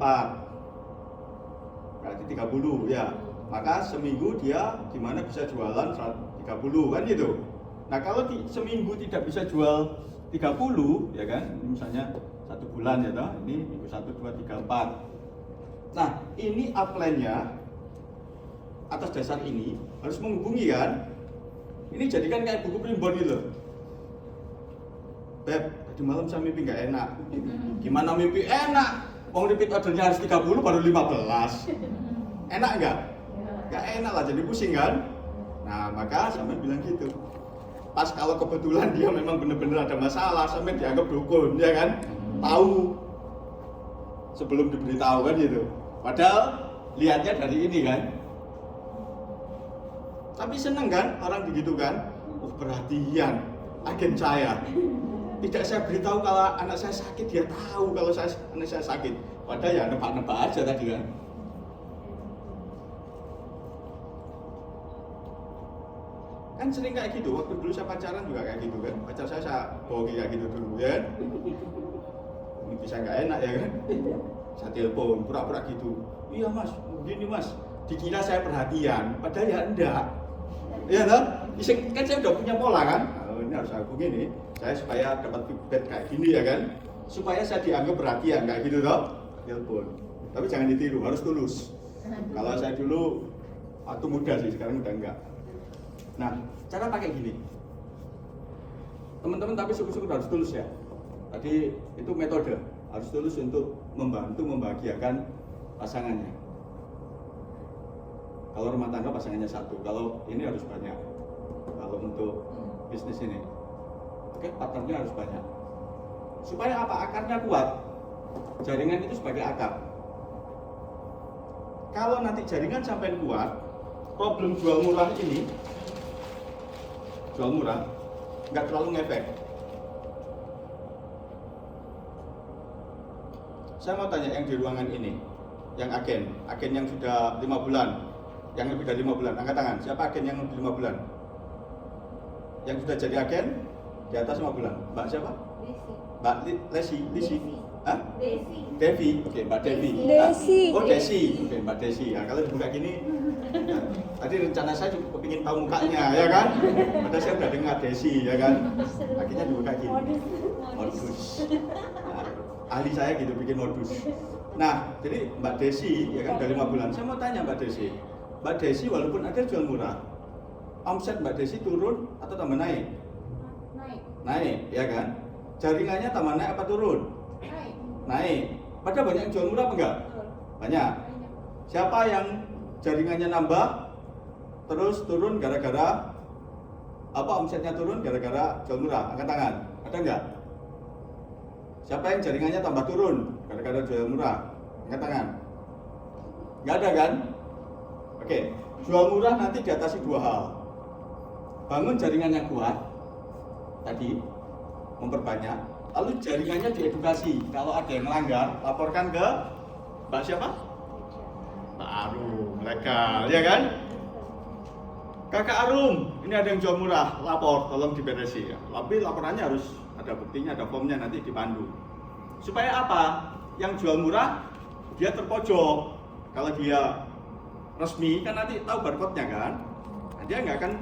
berarti 30 ya, maka seminggu dia gimana bisa jualan 30 kan gitu. Nah kalau seminggu tidak bisa jual 30 ya kan, misalnya 1 bulan ya toh, ini minggu 1, 2, 3, 4. Nah ini upline-nya atas dasar ini harus menghubungi kan. Ini jadikan kayak buku primbon gitu loh. Beb, tadi malam saya mimpi nggak enak. Gimana mimpi enak? Wong repeat ordernya harus 30 baru 15. Enak nggak? Nggak enak lah, jadi pusing kan? Nah maka sampai bilang gitu. Pas kalau kebetulan dia memang benar-benar ada masalah, sampai dianggap dukun ya kan? Tahu sebelum diberitahu kan gitu. Padahal lihatnya dari ini kan. Tapi seneng kan orang begitu kan? Oh perhatian, agen saya. Tidak saya beritahu kalau anak saya sakit, dia tahu kalau anak saya sakit. Padahal ya nebak-nebak aja tadi kan. Kan sering kayak gitu, waktu dulu saya pacaran juga kayak gitu kan. Pacar saya bohongi kayak gitu dulu ya. Ini bisa nggak enak ya kan. Saya telepon, pura-pura gitu. Iya mas, begini mas. Dikira saya perhatian, padahal ya enggak. Iya kan? Kan saya udah punya pola kan. Oh, ini harus aku gini. Saya supaya dapat feedback kayak gini ya kan. Supaya saya dianggap perhatian kayak gitu toh. Telepon. Tapi jangan ditiru, harus tulus. Kalau saya dulu waktu muda sih, sekarang udah enggak. Nah, cara pakai gini. Teman-teman tapi syukur-syukur harus tulus ya. Tadi itu metode, harus tulus untuk membantu membahagiakan pasangannya. Kalau rumah tangga pasangannya 1, kalau ini harus banyak. Kalau untuk bisnis ini, oke, partnernya harus banyak. Supaya apa? Akarnya kuat. Jaringan itu sebagai akar. Kalau nanti jaringan sampai kuat, problem jual murah ini, jual murah, nggak terlalu ngefek. Saya mau tanya yang di ruangan ini, yang agen yang sudah 5 bulan, yang lebih dari 5 bulan, angkat tangan. Siapa agen yang lebih 5 bulan? Yang sudah jadi agen di atas 5 bulan. Mbak siapa? Mbak Lesi. Hah? Devi. Oke, Mbak Devi. Desi. Oh, Desi. Oke, Mbak Desi. Nah, kalau dibuka gini, nah, tadi rencana saya juga kepingin tahu mukanya, ya kan? Padahal saya udah dengar Desi, ya kan? Akhirnya dibuka gini. Modus. Nah, ahli saya gitu bikin modus. Nah, jadi Mbak Desi, ya kan, udah 5 bulan. Saya mau tanya Mbak Desi. Mbak Desi walaupun ada jual murah, omset Mbak Desi turun atau tambah naik? Naik, ya kan? Jaringannya tambah naik apa turun? Naik. Padahal banyak yang jual murah apa enggak? Banyak. Siapa yang jaringannya nambah terus turun gara-gara apa, omsetnya turun gara-gara jual murah? Angkat tangan. Ada enggak? Siapa yang jaringannya tambah turun gara-gara jual murah? Angkat tangan. Enggak ada kan? Oke, jual murah nanti diatasi 2 hal. Bangun jaringannya kuat tadi, memperbanyak, lalu jaringannya diedukasi. Kalau ada yang melanggar, laporkan ke Mbak siapa? Mbak Arum, legal, ya kan? Kakak Arum, ini ada yang jual murah, lapor, tolong diberesi ya. Tapi laporannya harus ada buktinya, ada formnya, nanti dipandu. Supaya apa? Yang jual murah, dia terpojok. Kalau dia resmi, kan nanti tahu barcode-nya kan? Nah, dia nggak akan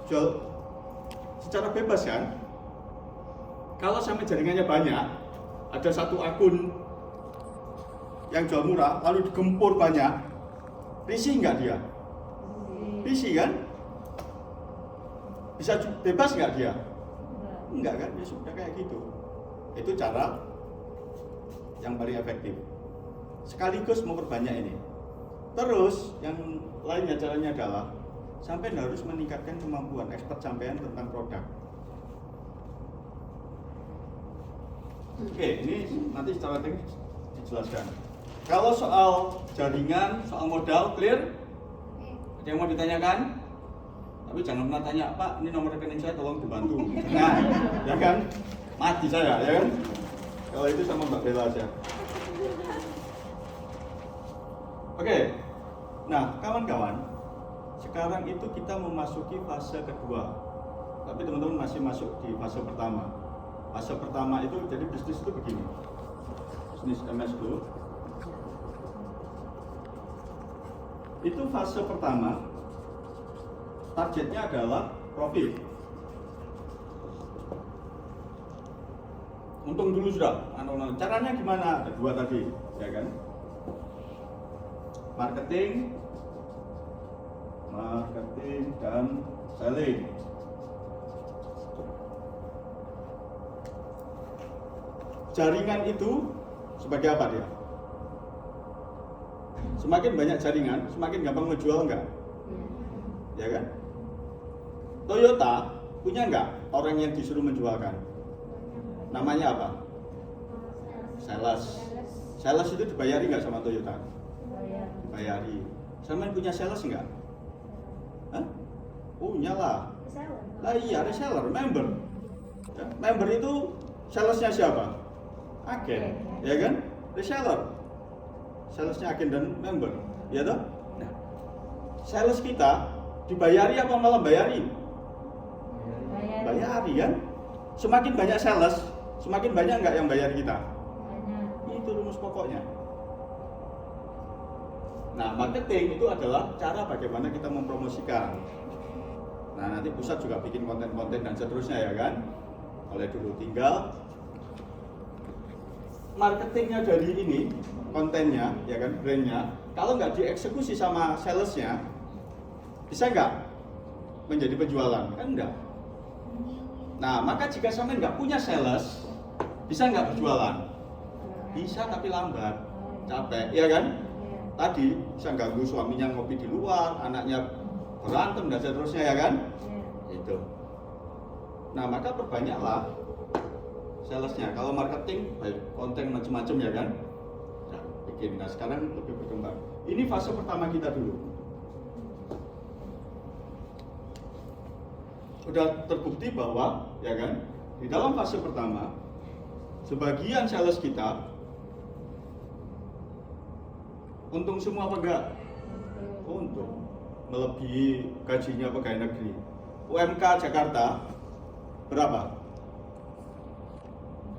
jual secara bebas kan? Kalau sampai jaringannya banyak, ada satu akun yang jual murah, lalu digempur banyak, risih nggak dia? Risih kan? Bisa bebas nggak dia? Enggak kan? Ya sudah kayak gitu. Itu cara yang paling efektif. Sekaligus memperbanyak ini. Terus yang lainnya caranya adalah sampai harus meningkatkan kemampuan expert sampean tentang produk. Oke, ini nanti secara teknis dijelaskan. Kalau soal jaringan, soal modal, clear? Ada yang mau ditanyakan? Tapi jangan pernah tanya, Pak, ini nomor rekening saya, tolong dibantu. Nah, ya kan? Mati saya, ya kan? Kalau itu sama Mbak Bella aja. Oke, nah kawan-kawan, sekarang itu kita memasuki fase kedua. Tapi teman-teman masih masuk di fase pertama. Fase pertama itu, jadi bisnis itu begini. Bisnis MS dulu. Itu fase pertama, targetnya adalah profit. Untung dulu sudah. Caranya gimana? Ada dua tadi, ya kan? Marketing dan selling. Jaringan itu sebagai apa dia? Semakin banyak jaringan, semakin gampang menjual enggak? Ya kan? Toyota punya enggak orang yang disuruh menjualkan? Namanya apa? Sales. Sales itu dibayari enggak sama Toyota? Dibayari. Sama punya sales enggak? Hah? Punya lah. Lah iya, reseller, member. Ya, member itu salesnya siapa? Agen, ya kan? Reseller. Salesnya agen dan member, ya toh? Nah, sales kita dibayari apa malah bayari? Bayari kan? Semakin banyak sales, semakin banyak nggak yang bayar kita? Itu rumus pokoknya. Nah, marketing itu adalah cara bagaimana kita mempromosikan. Nah, nanti pusat juga bikin konten-konten dan seterusnya, ya kan? Oleh dulu tinggal marketingnya dari ini, kontennya, ya kan, brandnya, kalau nggak dieksekusi sama salesnya, bisa nggak menjadi penjualan? Kan enggak. Nah, maka jika sampai nggak punya sales, bisa nggak berjualan? Bisa, tapi lambat, capek, ya kan? Tadi bisa ganggu suaminya ngopi di luar, anaknya berantem dan seterusnya, ya kan? Itu. Nah, maka perbanyaklah salesnya. Kalau marketing, baik konten macam-macam, ya kan? Nah, bikin. Nah, sekarang lebih berkembang. Ini fase pertama kita dulu. Sudah terbukti bahwa, ya kan, di dalam fase pertama, sebagian sales kita untung semua apa enggak? Untung. Melebihi gajinya pegawai negeri. UMK Jakarta berapa?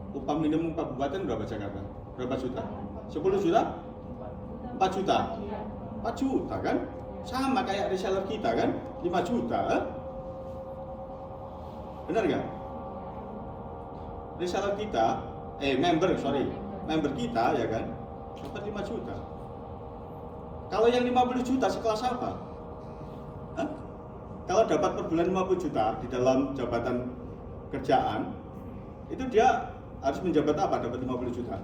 Upah minimum kabupaten berapa Jakarta? Berapa juta? 10 juta? 4 juta? 4 juta kan? Sama kayak reseller kita kan? 5 juta kan? Benar nggak? Reseller kita, member kita, ya kan? Dapat 5 juta. Kalau yang 50 juta sekelas apa? Hah? Kalau dapat per bulan 50 juta di dalam jabatan kerjaan, itu dia harus menjabat apa dapat 50 juta?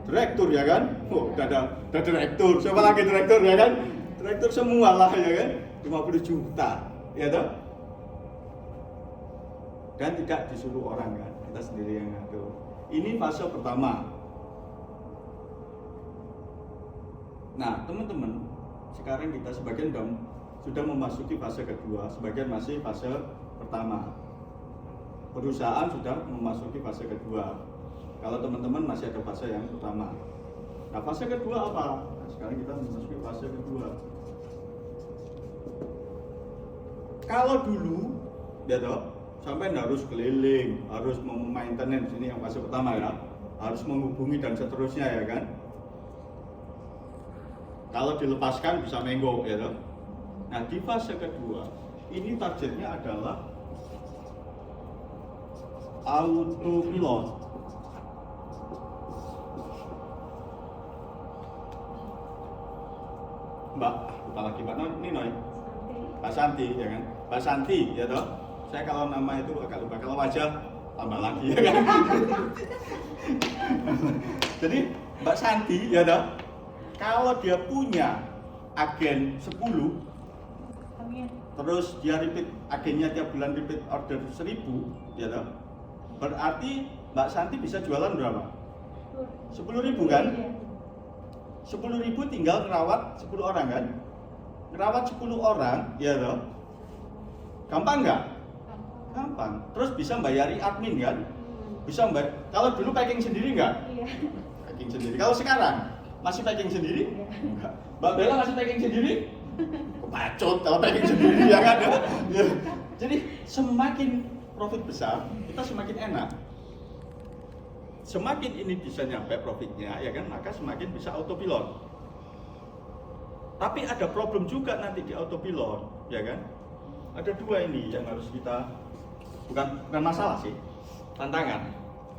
Direktur, ya kan? Oh, udah ada direktur. Siapa lagi direktur, ya kan? Direktur semua lah, ya kan? 50 juta, ya toh? Dan tidak disuruh orang, kan? Kita sendiri yang ngatur. Ini fase pertama. Nah, teman-teman, sekarang kita sebagian sudah memasuki fase kedua, sebagian masih fase pertama. Perusahaan sudah memasuki fase kedua. Kalau teman-teman masih ada fase yang pertama. Nah, fase kedua apa? Nah, sekarang kita memasuki fase kedua. Kalau dulu, ya toh, sampai harus keliling, harus maintenance, ini yang fase pertama ya, harus menghubungi dan seterusnya, ya kan? Kalau dilepaskan bisa menggok, ya toh. Nah, di fase kedua, ini targetnya adalah autopilot. Mbak, lupa lagi Mbak Ninoy, Mbak Santi, ya kan? Mbak Santi, ya toh. Saya kalau nama itu agak lupa, kalau wajah tambah lagi, ya kan? Jadi Mbak Santi, ya toh, kalau dia punya agen 10, Amin. terus dia repeat agennya tiap bulan repeat order 1000, ya toh, berarti Mbak Santi bisa jualan berapa? 10.000 kan? Iya. 10.000 tinggal ngerawat 10 orang kan? Ngerawat 10 orang, ya toh. Gampang nggak? Gampang. Terus bisa bayari admin kan? Bisa bayar. Kalau dulu packing sendiri nggak? Iya. Packing sendiri. Kalau sekarang masih packing sendiri? Iya. Enggak. Mbak Bella masih packing sendiri? Kepacut kalau packing sendiri ya kan? Ya. Jadi semakin profit besar, kita semakin enak. Semakin ini bisa nyampe profitnya, ya kan, maka semakin bisa autopilot. Tapi ada problem juga nanti di autopilot, ya kan? Ada dua ini yang harus kita, bukan masalah sih, tantangan.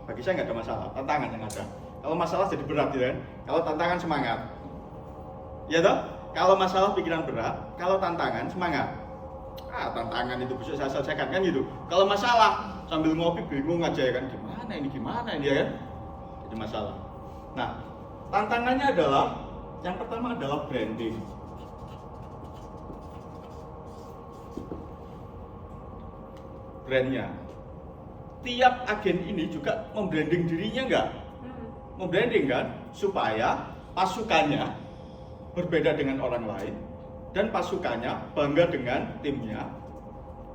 Bagi saya nggak ada masalah, tantangan yang ada. Kalau masalah jadi berat, ya kan? Kalau tantangan semangat, ya toh? Kalau masalah pikiran berat, kalau tantangan semangat. Tantangan itu bisa saya selesaikan kan gitu. Kalau masalah sambil ngopi bingung aja ya kan, gimana ini ya kan? Jadi masalah. Nah, tantangannya adalah yang pertama adalah branding. Brandnya. Tiap agen ini juga membranding dirinya enggak? Membranding kan? Supaya pasukannya berbeda dengan orang lain dan pasukannya bangga dengan timnya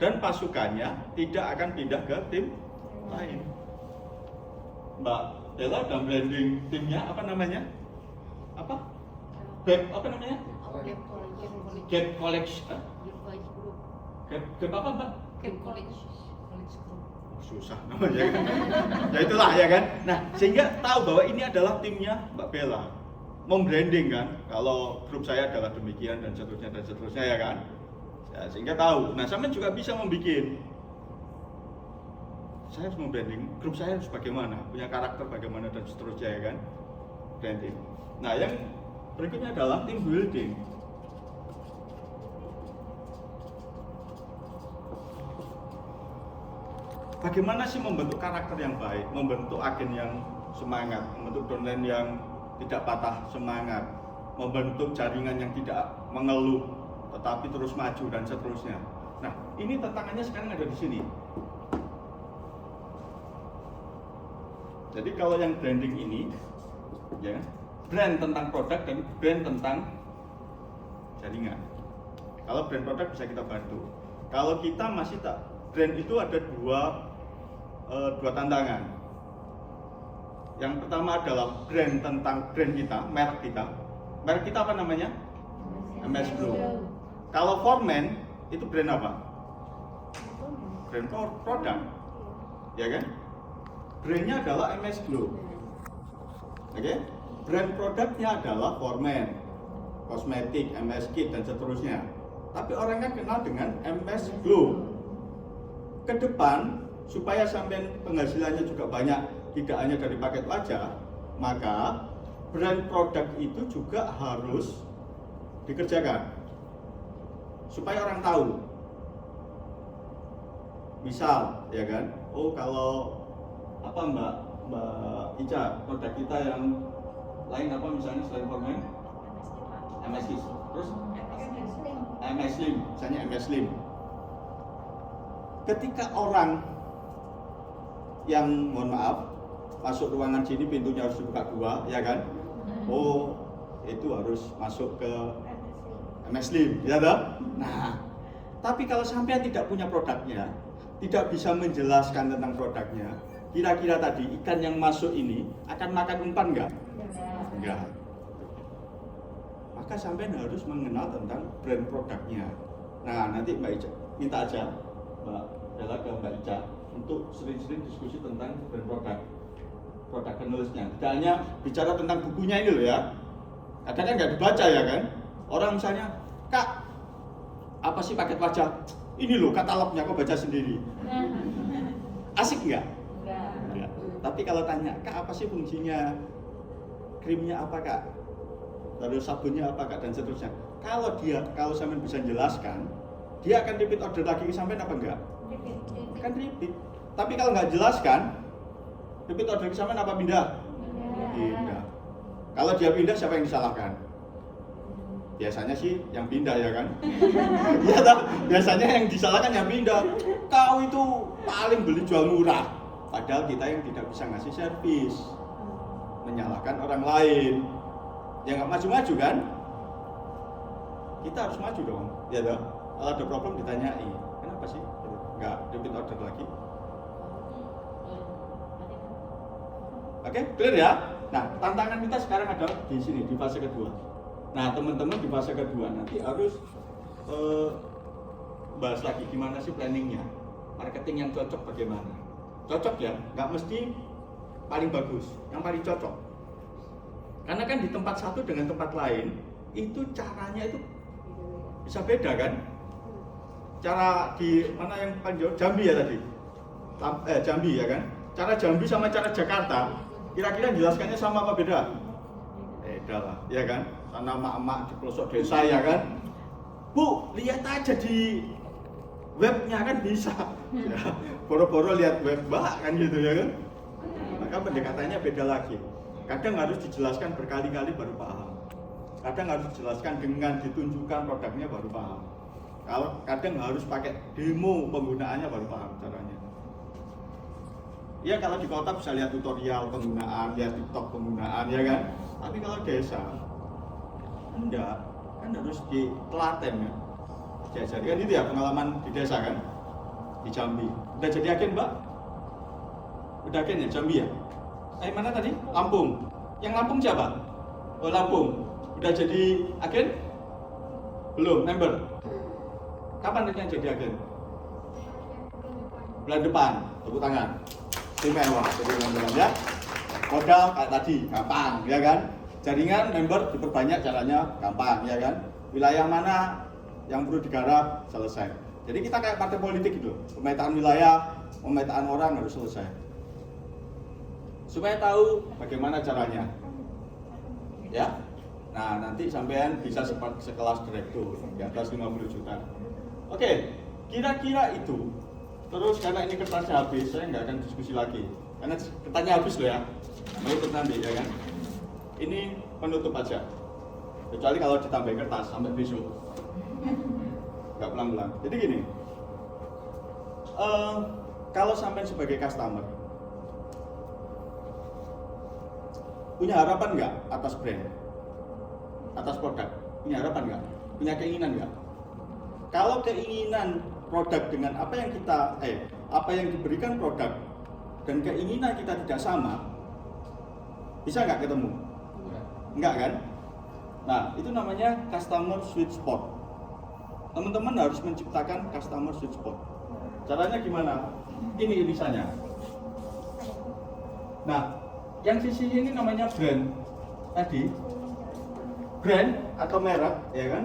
dan pasukannya tidak akan pindah ke tim lain. Mbak Bella dalam branding timnya apa namanya? Apa? Apa namanya? Gap Collection. Gap apa Mbak? Susah namanya. Ya itulah ya kan. Nah sehingga tahu bahwa ini adalah timnya Mbak Bella. Membranding kan, kalau grup saya adalah demikian dan seterusnya ya kan, ya, sehingga tahu. Nah, sampean juga bisa membuat, saya harus membranding, grup saya harus bagaimana, punya karakter bagaimana dan seterusnya ya kan, branding. Nah, yang berikutnya adalah team building. Bagaimana sih membentuk karakter yang baik, membentuk agen yang semangat, membentuk downline yang tidak patah semangat, membentuk jaringan yang tidak mengeluh tetapi terus maju dan seterusnya. Nah, ini tantangannya sekarang ada di sini. Jadi kalau yang branding ini, ya, brand tentang produk dan brand tentang jaringan. Kalau brand produk bisa kita bantu. Kalau kita masih tak, brand itu ada dua tantangan. Yang pertama adalah brand tentang brand kita, merek kita. Merek kita apa namanya? MS Glow. Kalau Foreman itu brand apa? Brand produk, ya kan? Brandnya adalah MS Glow. Oke? Brand produknya adalah Foreman, kosmetik, MS Kit dan seterusnya. Tapi orang kan kenal dengan MS Glow. Ke depan supaya sampai penghasilannya juga banyak, tidak hanya dari paket wajah, maka brand produk itu juga harus dikerjakan supaya orang tahu. Misal, ya kan? Oh, kalau apa Mbak Ica, produk kita yang lain apa misalnya selain Foreman? MS Kit. Terus MS Slim, misalnya MS Slim. Ketika orang yang mohon maaf masuk ruangan sini pintunya harus dibuka dua, ya kan? Oh, itu harus masuk ke MS Slim, ya toh? Nah, tapi kalau sampai tidak punya produknya, tidak bisa menjelaskan tentang produknya, kira-kira tadi ikan yang masuk ini akan makan umpan enggak? Enggak. Maka sampai harus mengenal tentang brand produknya. Nah, nanti Mbak Ica minta aja Mbak Bella ke Mbak Ica untuk sering-sering diskusi tentang brand produk penulisnya. Tidak hanya bicara tentang bukunya ini loh ya. Kadang kan nggak dibaca ya kan. Orang misalnya, Kak, apa sih paket wajah? Ini loh katalognya, kok baca sendiri. Asik nggak? Tapi kalau tanya, Kak apa sih fungsinya? Krimnya apa Kak? Lalu sabunnya apa Kak? Dan seterusnya. Kalau sampean bisa jelaskan, dia akan repeat order lagi ke sampean apa enggak? Akan repeat. Tapi kalau nggak jelaskan, repeat order ke sampean apa pindah? Pindah. Kalau dia pindah, siapa yang disalahkan? Biasanya sih yang pindah ya kan? Ya tak? Biasanya yang disalahkan yang pindah. Kau itu paling beli jual murah. Padahal kita yang tidak bisa ngasih servis, menyalahkan orang lain. Ya nggak maju-maju kan? Kita harus maju dong, ya toh? Kalau ada problem ditanyai, kenapa sih? Nggak repeat order lagi. Oke, clear ya? Nah, tantangan kita sekarang ada di sini, di fase kedua. Nah, teman-teman di fase kedua nanti harus bahas lagi gimana sih planningnya, marketing yang cocok bagaimana. Cocok ya, nggak mesti paling bagus, yang paling cocok. Karena kan di tempat satu dengan tempat lain, itu caranya itu bisa beda kan? Cara di mana yang paling jauh? Jambi ya tadi? Jambi ya kan? Cara Jambi sama cara Jakarta, kira-kira jelaskannya sama apa beda? Beda lah, ya kan? Sana emak-emak di pelosok desa ya kan? Bu, lihat aja di webnya kan bisa. Ya, boro-boro lihat web mbak kan gitu ya kan? Maka pendekatannya beda lagi. Kadang harus dijelaskan berkali-kali baru paham. Kadang harus dijelaskan dengan ditunjukkan produknya baru paham. Kalau kadang harus pakai demo penggunaannya baru paham caranya. Ya kalau di kota bisa lihat tutorial penggunaan, lihat TikTok penggunaan ya kan. Tapi kalau desa enggak, kan harus ditelaten ya. Diajari kan itu ya pengalaman di desa kan, di Jambi. Udah jadi agen mbak? Udah agen ya Jambi ya? Mana tadi? Lampung. Yang Lampung siapa? Oh Lampung. Udah jadi agen? Belum, member. Kapan rencana jadi agen? Bulan depan. Tepuk tangan. Istimewa, jadi member ya. Modal kayak tadi, gampang ya kan? Jaringan member diperbanyak caranya gampang ya kan? Wilayah mana yang perlu digarap selesai. Jadi kita kayak partai politik gitu. Pemetaan wilayah, pemetaan orang harus selesai. Supaya tahu bagaimana caranya. Ya. Nah, nanti sampean bisa sekelas direktur di atas 50 juta. Oke, kira-kira itu. Terus karena ini kertasnya habis, saya nggak akan diskusi lagi. Karena kertasnya habis loh ya. Menutup nanti ya kan. Ini penutup aja. Kecuali kalau ditambahin kertas sampai besok. Nggak pulang-pulang. Jadi gini. Kalau sampean sebagai customer punya harapan nggak atas brand, atas produk? Punya harapan nggak? Punya keinginan nggak? Kalau keinginan produk dengan apa yang kita, apa yang diberikan produk dan keinginan kita tidak sama, bisa nggak ketemu? Enggak kan? Nah, itu namanya customer sweet spot. Teman-teman harus menciptakan customer sweet spot. Caranya gimana? Ini irisannya. Nah, yang sisi ini namanya brand. Tadi brand atau merek, ya kan?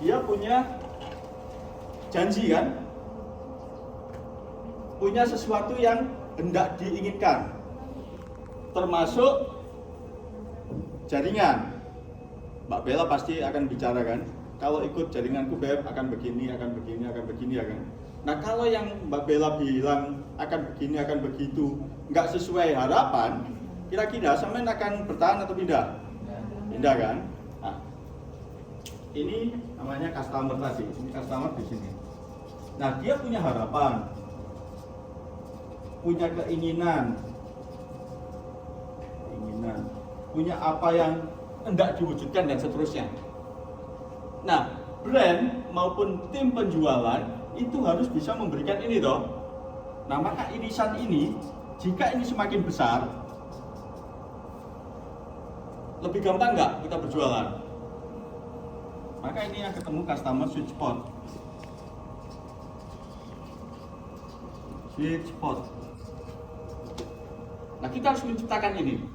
Dia punya janji kan? Punya sesuatu yang hendak diinginkan. Termasuk jaringan. Mbak Bella pasti akan bicara kan? Kalau ikut jaringanku Beb akan begini, akan begini, akan begini ya kan? Nah kalau yang Mbak Bella bilang akan begini, akan begitu, nggak sesuai harapan, kira-kira sampean akan bertahan atau pindah? Pindah kan? Nah, ini namanya customer tadi, ini customer di sini. Nah dia punya harapan, punya keinginan, punya apa yang hendak diwujudkan dan seterusnya. Nah, brand maupun tim penjualan itu harus bisa memberikan ini toh. Nah, maka irisan ini, jika ini semakin besar, lebih gampang nggak kita berjualan? Maka ini yang ketemu customer sweet spot. Sweet spot. Nah, kita harus menciptakan ini.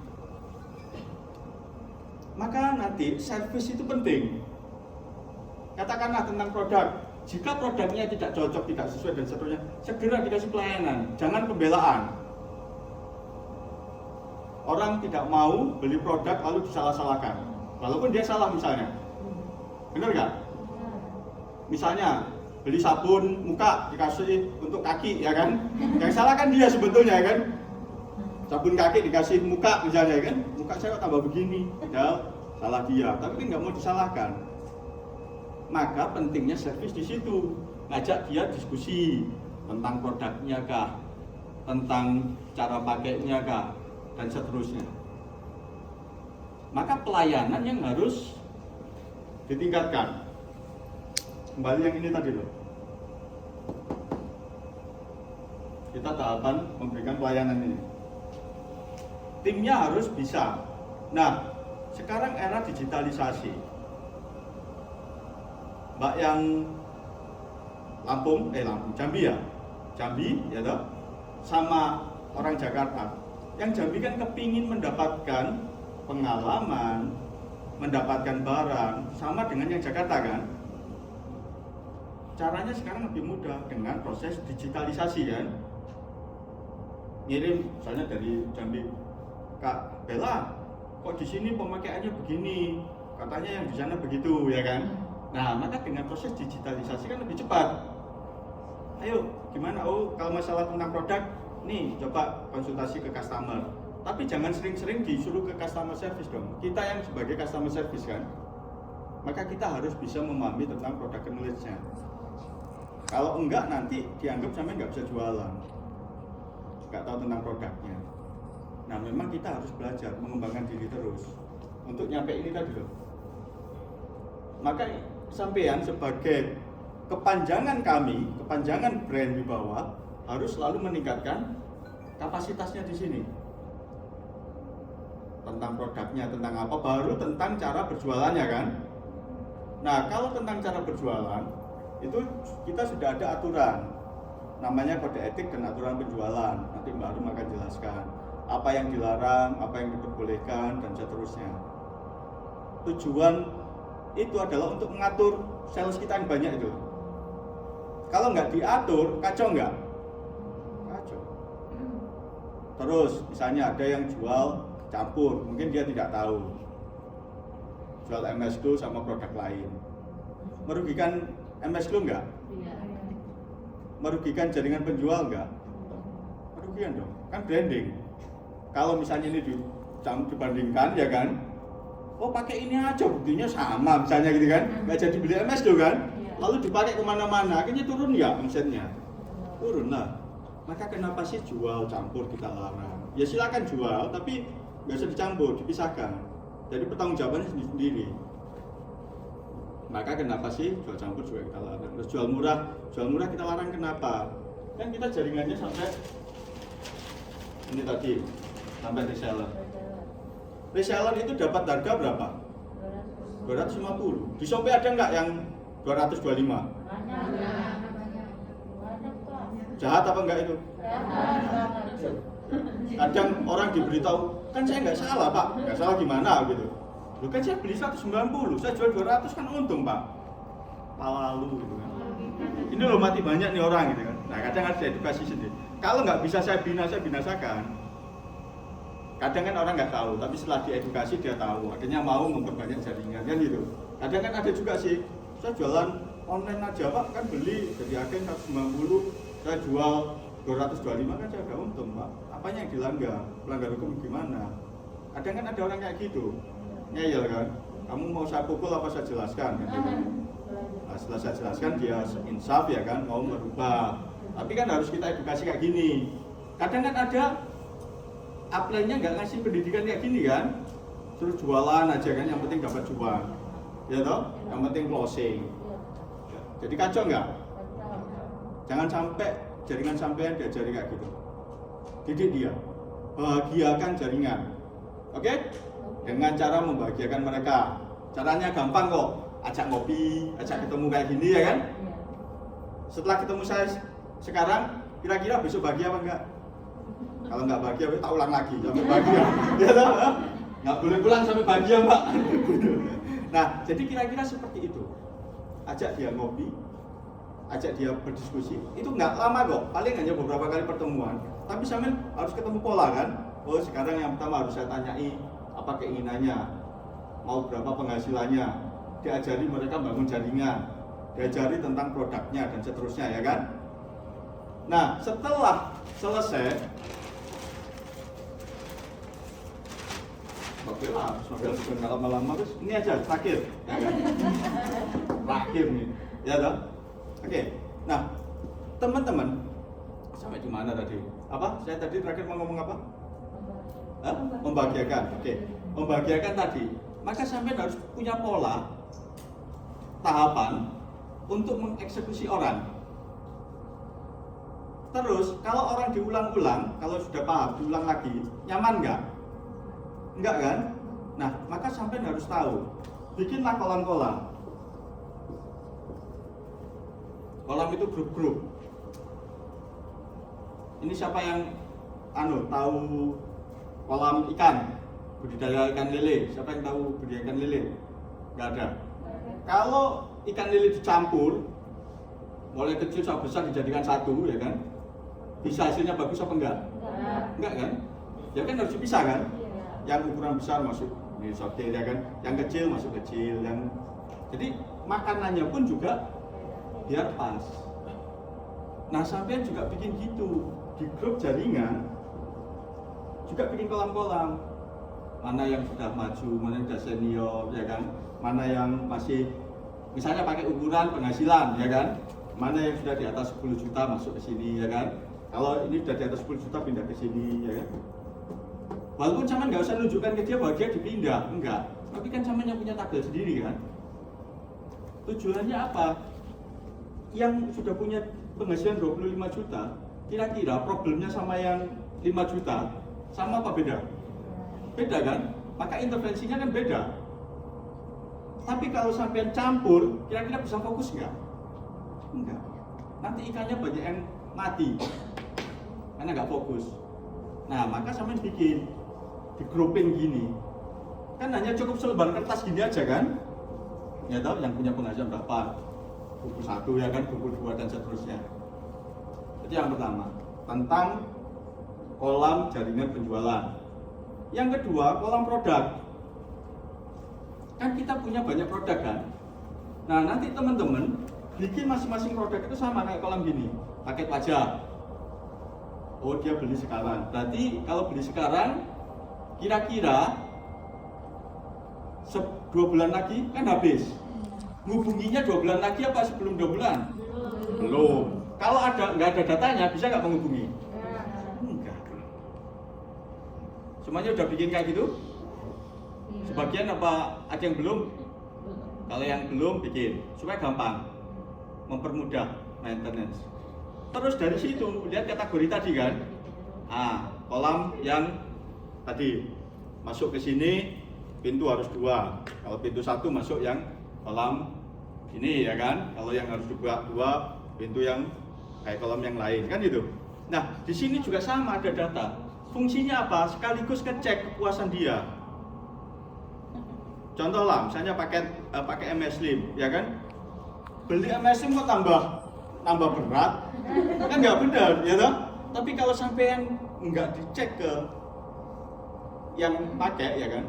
Maka nanti service itu penting. Katakanlah tentang produk. Jika produknya tidak cocok, tidak sesuai dan seterusnya, segera dikasih pelayanan. Jangan pembelaan. orang tidak mau beli produk lalu disalah-salahkan, walaupun dia salah misalnya, benar nggak? Misalnya beli sabun muka dikasih untuk kaki, ya kan? Yang salah kan dia sebetulnya, ya kan? Sabun kaki dikasih muka misalnya, ya kan? Muka saya kok tambah begini, ya salah dia. Tapi kan nggak mau disalahkan. Maka pentingnya servis di situ, ngajak dia diskusi tentang produknya kah, tentang cara pakainya kah, dan seterusnya. Maka pelayanan yang harus ditingkatkan. Kembali yang ini tadi loh. Kita tahapan memberikan pelayanan ini. Timnya harus bisa. Nah, sekarang era digitalisasi. Mbak yang Jambi ya? Jambi, ya toh? Sama orang Jakarta. Yang Jambi kan kepingin mendapatkan pengalaman, mendapatkan barang, sama dengan yang Jakarta kan? Caranya sekarang lebih mudah dengan proses digitalisasi kan. Ngirim misalnya dari Jambi, Kak Bella, kok di sini pemakaiannya begini, katanya yang di sana begitu, ya kan? Nah, maka dengan proses digitalisasi kan lebih cepat. Ayo, gimana? Oh, kalau masalah tentang produk, nih coba konsultasi ke customer. Tapi jangan sering-sering disuruh ke customer service dong. Kita yang sebagai customer service kan, maka kita harus bisa memahami tentang produk knowledge-nya. Kalau enggak nanti dianggap sampai nggak bisa jualan, nggak tahu tentang produknya. Nah, memang kita harus belajar mengembangkan diri terus untuk nyampe ini tadi loh. Maka sampean sebagai kepanjangan kami, kepanjangan brand di bawah, harus selalu meningkatkan kapasitasnya di sini. Tentang produknya, tentang apa, baru tentang cara berjualannya kan. Nah, kalau tentang cara berjualan itu kita sudah ada aturan, namanya kode etik dan aturan penjualan. Nanti Mbak Arum akan jelaskan apa yang dilarang, apa yang diperbolehkan, dan seterusnya. Tujuan itu adalah untuk mengatur sales kita yang banyak itu. Kalau nggak diatur, kacau nggak? Kacau. Terus misalnya ada yang jual campur, mungkin dia tidak tahu, jual MS Glow sama produk lain. Merugikan MS Glow nggak? Iya. Merugikan jaringan penjual nggak? Merugikan dong, kan branding. Kalau misalnya ini dibandingkan, ya kan? Oh, pakai ini aja, buktinya sama misalnya gitu kan, nggak jadi beli MS Glow kan? Lalu dipakai kemana-mana, akhirnya turun ya omsetnya? Turun lah. Maka kenapa sih jual campur kita larang? Ya silakan jual, tapi nggak usah dicampur, dipisahkan. Jadi pertanggungjawabannya sendiri. Maka kenapa sih jual campur juga kita larang? Terus jual murah kita larang kenapa? Kan kita jaringannya sampai ini tadi, sampai reseller. Reseller itu dapat harga berapa? 250. Di Shopee ada nggak yang 225? Jahat apa enggak itu? Kadang orang diberitahu, kan saya nggak salah Pak, nggak salah gimana gitu. Loh kan saya beli 190, saya jual 200 kan untung Pak. Lalu gitu kan. Ini loh mati banyak nih orang gitu kan. Nah kadang harus edukasi sendiri. Kalau nggak bisa saya binasakan. Kadang kan orang nggak tahu, tapi setelah diedukasi dia tahu. Akhirnya mau memperbanyak jaringan kan gitu. Kadang kan ada juga sih, saya jualan online aja Pak, kan beli dari agen 190, saya jual 225 kan saya udah untung Pak. Apanya yang dilanggar? Pelanggar hukum gimana? Kadang kan ada orang kayak gitu, ngeyel kan. Kamu mau saya pukul apa saya jelaskan? Gitu. Nah, setelah saya jelaskan dia insaf ya kan, mau merubah. Tapi kan harus kita edukasi kayak gini. Kadang kan ada upline-nya nggak ngasih pendidikan kayak gini kan, terus jualan aja kan, yang penting dapat cuan, ya toh, yang penting closing. Jadi kacau nggak? Jangan sampai jaringan sampean diajari kayak gitu. Didik dia, bahagiakan jaringan, oke? Dengan cara membahagiakan mereka. Caranya gampang kok, ajak ngopi, ajak ketemu kayak gini ya kan? Setelah ketemu saya sekarang, kira-kira besok bahagia apa enggak? Kalau nggak bahagia, tak ulang lagi sampai bahagia. Ya toh? Nggak boleh pulang sampai bahagia Mbak. Nah, jadi kira-kira seperti itu. Ajak dia ngopi, ajak dia berdiskusi. Itu nggak lama kok, paling hanya beberapa kali pertemuan. Tapi sampean harus ketemu pola kan? Oh sekarang yang pertama harus saya tanyai apa keinginannya, mau berapa penghasilannya, diajari mereka bangun jaringan, diajari tentang produknya dan seterusnya ya kan. Nah setelah selesai, oke lah, sambil lama-lama terus ini aja terakhir, ya kan? Terakhir nih, ya toh? Oke, nah teman-teman sampai di mana tadi? Apa? Saya tadi terakhir mau ngomong apa? Hah? Membahagiakan, oke. Membahagiakan tadi, maka sampai harus punya pola tahapan untuk mengeksekusi orang. Terus kalau orang diulang-ulang, kalau sudah paham diulang lagi, nyaman nggak? Enggak kan? Nah, maka sampai harus tahu. Bikinlah kolam-kolam. Kolam itu grup-grup. Ini siapa yang tahu kolam ikan, budidaya ikan lele? Siapa yang tahu budidaya ikan lele? Enggak ada. Kalau ikan lele dicampur, mulai kecil sampai besar dijadikan satu, ya kan? Bisa hasilnya bagus apa enggak? Enggak kan? Ya kan harus dipisah kan? Yang ukuran besar masuk di sortir ya kan, yang kecil masuk kecil, yang jadi makanannya pun juga biar pas. Nah sampean juga bikin gitu di grup jaringan, juga bikin kolam-kolam. Mana yang sudah maju, mana yang sudah senior ya kan, mana yang masih misalnya pakai ukuran penghasilan ya kan, mana yang sudah di atas 10 juta masuk ke sini ya kan. Kalau ini sudah di atas 10 juta pindah ke sini ya kan. Walaupun Caman nggak usah nunjukkan ke dia bahwa dia dipindah, enggak. Tapi kan Caman yang punya tabel sendiri kan. Tujuannya apa? Yang sudah punya penghasilan 25 juta, kira-kira problemnya sama yang 5 juta, sama apa beda? Beda kan? Maka intervensinya kan beda. Tapi kalau sampai campur, kira-kira bisa fokus nggak? Enggak. Nanti ikannya banyak yang mati, karena nggak fokus. Nah, maka sampai bikin di grouping gini, kan hanya cukup selebar kertas gini aja kan, ya tahu yang punya penghasilan berapa, buku 1 ya kan, buku 2 dan seterusnya. Itu yang pertama tentang kolam jaringan penjualan. Yang kedua kolam produk, kan kita punya banyak produk kan. Nah nanti teman-teman bikin masing-masing produk itu sama kayak kolam gini, paket wajah. Oh dia beli sekarang, berarti kalau beli sekarang kira-kira 2 bulan lagi kan habis. Ngubunginya 2 bulan lagi apa sebelum 2 bulan? Belum. Kalau nggak ada datanya bisa nggak menghubungi? Enggak. Semuanya udah bikin kayak gitu? Sebagian apa ada yang belum? Kalau yang belum bikin supaya gampang, mempermudah maintenance. Terus dari situ lihat kategori tadi kan, kolam yang tadi masuk ke sini pintu harus 2. Kalau pintu 1 masuk yang kolam ini ya kan. Kalau yang harus dibuka 2 pintu yang kayak kolam yang lain kan itu. Nah di sini juga sama ada data. Fungsinya apa? Sekaligus ngecek kepuasan dia. Contoh lah, misalnya pakai MS Slim ya kan. Beli MS Slim kok tambah berat, kan nggak benar ya toh. Tapi kalau sampean nggak dicek ke yang pakai ya kan,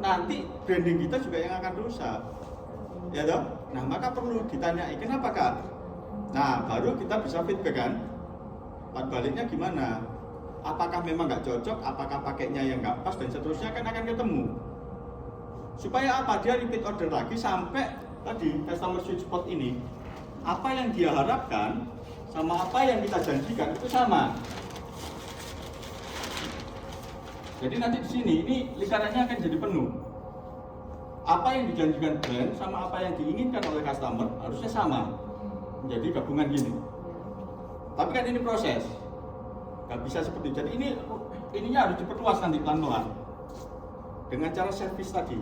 nanti branding kita juga yang akan rusak ya toh. Nah maka perlu ditanyai kenapa Kak. Nah baru kita bisa feedback kan, baliknya gimana, apakah memang nggak cocok, apakah pakainya yang nggak pas dan seterusnya kan akan ketemu. Supaya apa? Dia repeat order lagi sampai tadi customer sweet spot ini, apa yang dia harapkan sama apa yang kita janjikan itu sama. Jadi nanti di sini ini lingkarannya akan jadi penuh. Apa yang dijanjikan brand sama apa yang diinginkan oleh customer harusnya sama. Jadi gabungan gini. Tapi kan ini proses, nggak bisa seperti itu. Jadi ininya harus diperluas nanti pelan-pelan dengan cara servis tadi.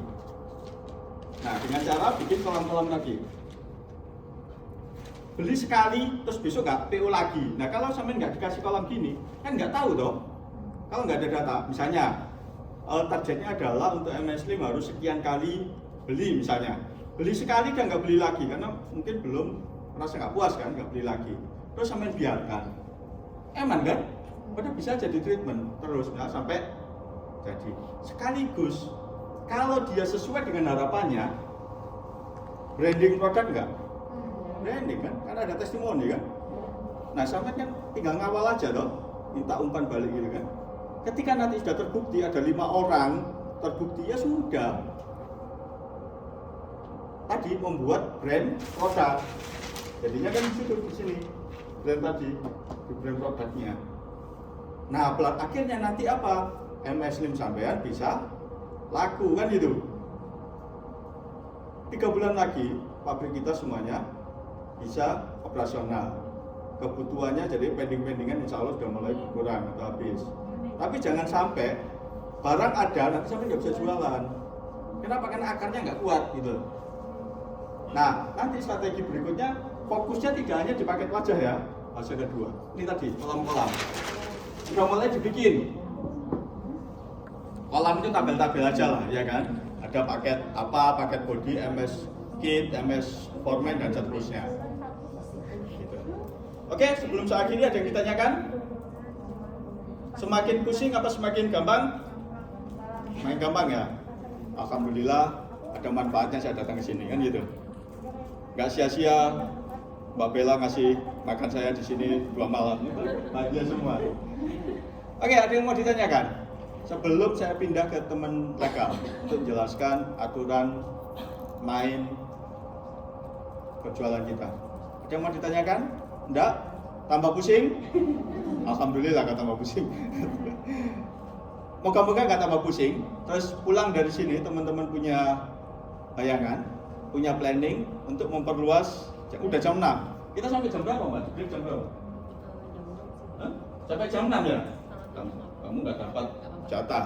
Nah dengan cara bikin kolam-kolam lagi. Beli sekali terus besok nggak PO lagi. Nah kalau sampai nggak dikasih kolam gini kan nggak tahu toh. Kalau nggak ada data, misalnya targetnya adalah untuk MS Slim harus sekian kali beli misalnya. Beli sekali dan nggak beli lagi karena mungkin belum merasa nggak puas kan, nggak beli lagi. Terus sampai biarkan, eman kan? Padahal bisa jadi treatment terus nggak sampai jadi. Sekaligus kalau dia sesuai dengan harapannya, branding produk nggak? Branding kan, karena ada testimoni kan. Nah sampai kan tinggal ngawal aja loh, minta umpan balik gitu kan. Ketika nanti sudah terbukti ada 5 orang terbukti ya sudah. Tadi membuat brand produk, jadinya kan di sini brand tadi di brand produknya. Nah akhirnya nanti apa? MS Slim sampean bisa laku kan gitu. 3 bulan lagi pabrik kita semuanya bisa operasional. Kebutuhannya jadi pending-pendingan insya Allah sudah mulai berkurang atau habis. Tapi jangan sampai barang ada nanti sampai nggak bisa jualan. Kenapa? Karena akarnya nggak kuat gitu. Nah nanti strategi berikutnya fokusnya tidak hanya di paket wajah ya. Fase kedua ini tadi kolam-kolam sudah mulai dibikin. Kolam itu tabel-tabel aja lah ya kan. Ada paket apa, paket body, MS kit, MS formen dan seterusnya. Gitu. Oke, sebelum saya akhiri ada yang ditanyakan? Semakin pusing apa semakin gampang? Semakin gampang ya. Alhamdulillah ada manfaatnya saya datang ke sini kan gitu. Gak sia-sia Mbak Bella ngasih makan saya di sini 2 malam. Bahagia semua. Oke, ada yang mau ditanyakan? Sebelum saya pindah ke teman legal untuk menjelaskan aturan main perjualan kita. Ada yang mau ditanyakan? Enggak? Tambah pusing? Alhamdulillah gak tambah pusing. Moga-moga gak tambah pusing. Terus pulang dari sini teman-teman punya bayangan, punya planning untuk memperluas. Udah jam 6. Kita sampai jam berapa Mbak? Break jam berapa? Hah? Sampai jam 6 ya? Kamu gak dapat jatah.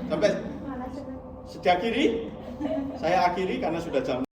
Sampai saya akhiri karena sudah jam